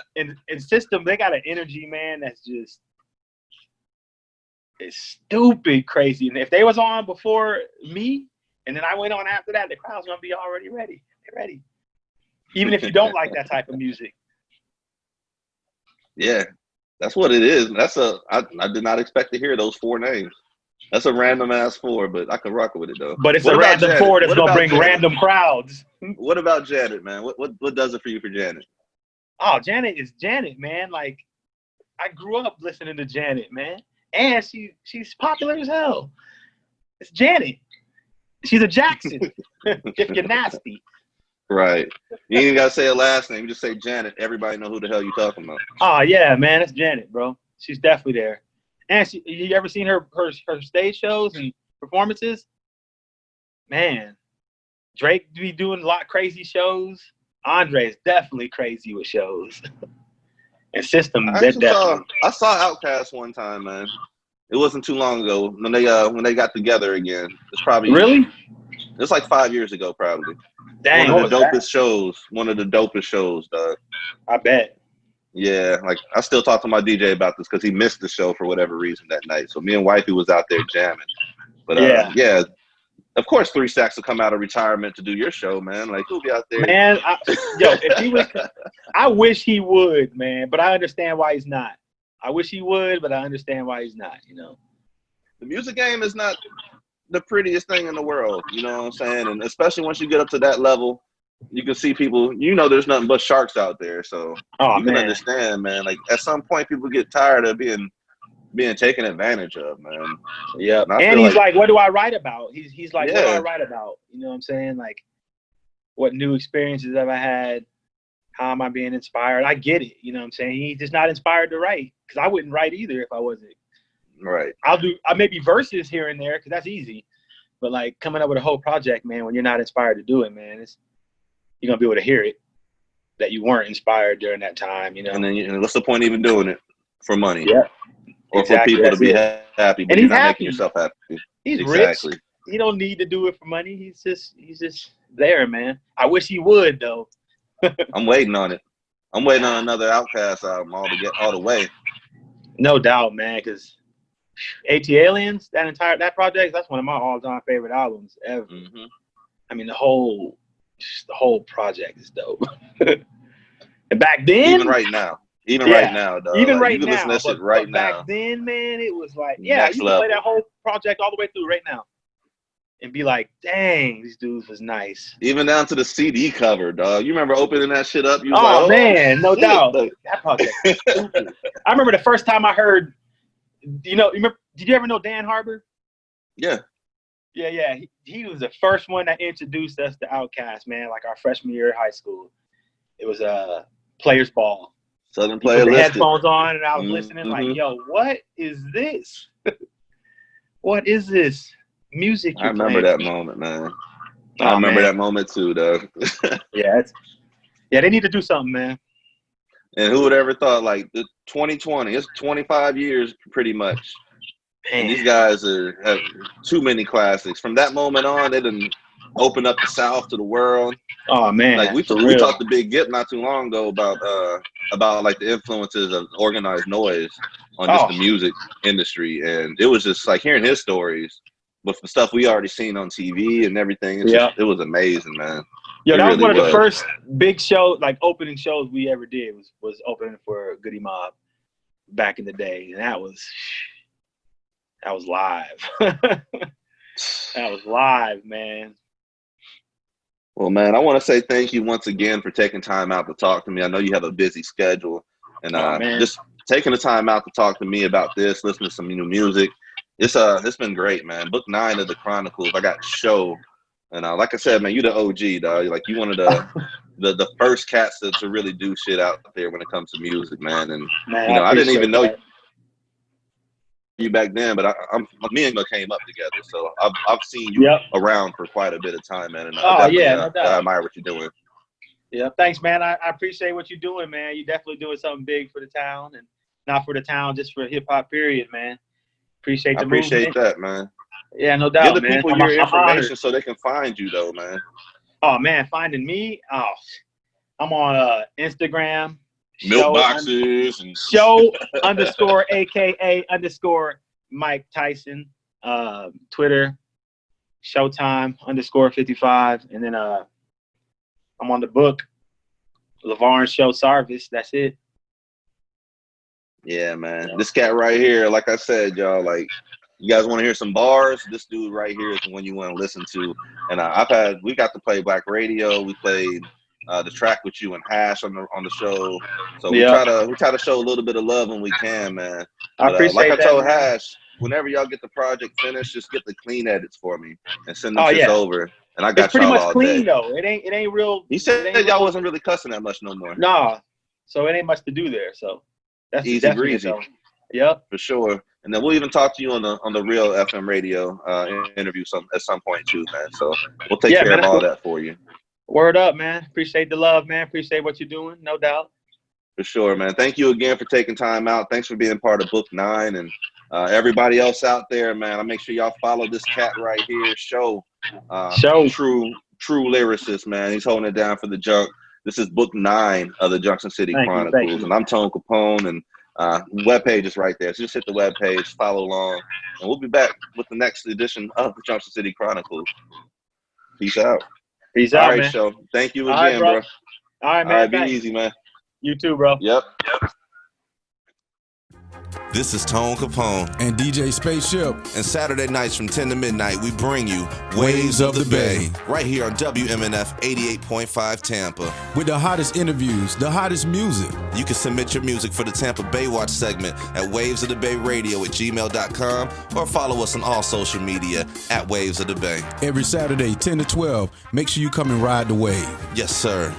System, they got an energy, man, that's just it's stupid crazy. And if they was on before me, and then I went on after that, the crowd's gonna be already ready. They're ready. Even if you don't like that type of music. Yeah, that's what it is. I did not expect to hear those 4 names. That's a random ass 4, but I can rock with it though. But it's a random 4 that's gonna bring random crowds. What about Janet, man? What does it for you for Janet? Oh, Janet is Janet, man. Like, I grew up listening to Janet, man, and she's popular as hell. It's Janet. She's a Jackson. If you're nasty. Right. You ain't gotta say a last name. You just say Janet. Everybody know who the hell you talking about. Oh yeah, man. It's Janet, bro. She's definitely there. And you ever seen her stage shows and performances? Man, Drake be doing a lot of crazy shows. Andre is definitely crazy with shows. And System, I saw Outkast one time, man. It wasn't too long ago when they got together again. It's probably really. It's like 5 years ago, probably. Dang, one of the dopest shows, dog. I bet. Yeah, like I still talk to my DJ about this because he missed the show for whatever reason that night. So me and Wifey was out there jamming. But yeah, of course 3 Stacks will come out of retirement to do your show, man. Like he'll be out there. Man, if he was, I wish he would, man. But I understand why he's not. I wish he would, but I understand why he's not. You know, the music game is not the prettiest thing in the world. You know what I'm saying? And especially once you get up to that level. You can see people, there's nothing but sharks out there. So you can understand, man. Like at some point people get tired of being taken advantage of, man. Yeah. And he's like, what do I write about? He's like, what do I write about? You know what I'm saying? Like, what new experiences have I had? How am I being inspired? I get it. You know what I'm saying? He's just not inspired to write. Because I wouldn't write either if I wasn't. Right. I maybe verses here and there because that's easy. But like coming up with a whole project, man, when you're not inspired to do it, man, you're going to be able to hear it, that you weren't inspired during that time, you know. And then what's the point even doing it? For money. Yeah. Or for people to be happy, but and you're he's not happy. making yourself happy. He's rich. He don't need to do it for money. He's just there, man. I wish he would, though. I'm waiting on it. I'm waiting on another Outkast album all the way. No doubt, man, because AT-Aliens, that project, that's one of my all-time favorite albums ever. Mm-hmm. I mean, the whole project is dope. And back then, even right now, Even Yeah. right now, dog. Even Like, right you can now, listen to that shit but right back now. then, man, it was like, yeah, Next you can play level. that whole project all the way through right now, and be like, dang, these dudes was nice. Even down to the CD cover, dog. You remember opening that shit up? You was like, Oh man, no shit. doubt. Like, That project was stupid. I remember the first time I heard, you remember, did you ever know Dan Harbor? yeah. Yeah. He was the first one that introduced us to Outkast, man, like our freshman year of high school. It was a players ball. Southern You Player put the listed. headphones on, and I was listening like, Mhm. yo, what is this? What is this music I you're remember playing? that moment, man. I Oh, remember man. that moment too, dog. Yeah, they need to do something, man. And who would ever thought, like, the 2020, it's 25 years pretty much. And these guys have too many classics. From that moment on, they done opened up the South to the world. Oh man, Like we for we real. talked to Big Gip not too long ago about like the influences of organized noise on just the music industry, and it was just like hearing his stories with the stuff we already seen on TV and everything. It's just, it was amazing, man. Yo, It that was really one of the first big shows, like opening shows we ever did was opening for Goody Mob back in the day, and that was live. That was live, man. Well, man, I want to say thank you once again for taking time out to talk to me. I know you have a busy schedule, and just taking the time out to talk to me about this, listening to some new music. It's been great, man. Book 9 of the Chronicles. I got Show, and like I said, man, you the OG, dog. Like you one of the first cats to really do shit out there when it comes to music, man. And I didn't even know you back then, but me and you came up together, so I've seen you around for quite a bit of time, man. And I admire what you're doing. Yeah, thanks, man. I appreciate what you're doing, man. You're definitely doing something big for the town, and not for the town, just for hip hop. Period, man. Appreciate the movement. That, man. Yeah, no doubt, Give the man. people your information so they can find you, though, man. Oh man, finding me? Oh, I'm on Instagram. Milk boxes and show _ AKA _ Mike Tyson. Twitter, Showtime _ 55, and then I'm on the book, LaVarn Show Sarvis. That's it. Yeah, man. Yeah. This cat right here, like I said, y'all, like, you guys want to hear some bars? This dude right here is the one you want to listen to. And we got to play Black Radio. We played the track with you and Hash on the show. So we try to show a little bit of love when we can, man. I appreciate that. Like I told Hash, whenever y'all get the project finished, just get the clean edits for me and send them shits over. And I got y'all all day. It's pretty much clean though. It ain't real. He said y'all wasn't really cussing that much no more. Nah. So it ain't much to do there. So that's easy breezy. Yep. For sure. And then we'll even talk to you on the real FM radio interview at some point too, man. So we'll take care of all that for you. Word up, man. Appreciate the love, man. Appreciate what you're doing. No doubt. For sure, man. Thank you again for taking time out. Thanks for being part of Book 9. And everybody else out there, man, I make sure y'all follow this cat right here, Show. True lyricist, man. He's holding it down for the junk. This is Book 9 of the Junction City Chronicles. And I'm Tone Capone, and webpage is right there. So just hit the webpage, follow along, and we'll be back with the next edition of the Junction City Chronicles. Peace out. Peace out, all right, man. Show. Thank you again, bro. All right, man. All right, be easy, man. You too, bro. Yep. This is Tone Capone and DJ Spaceship. And Saturday nights from 10 to midnight, we bring you Waves of the Bay. Right here on WMNF 88.5 Tampa. With the hottest interviews, the hottest music. You can submit your music for the Tampa Bay Watch segment at wavesofthebay.radio@gmail.com or follow us on all social media at Waves of the Bay. Every Saturday, 10 to 12. Make sure you come and ride the wave. Yes, sir.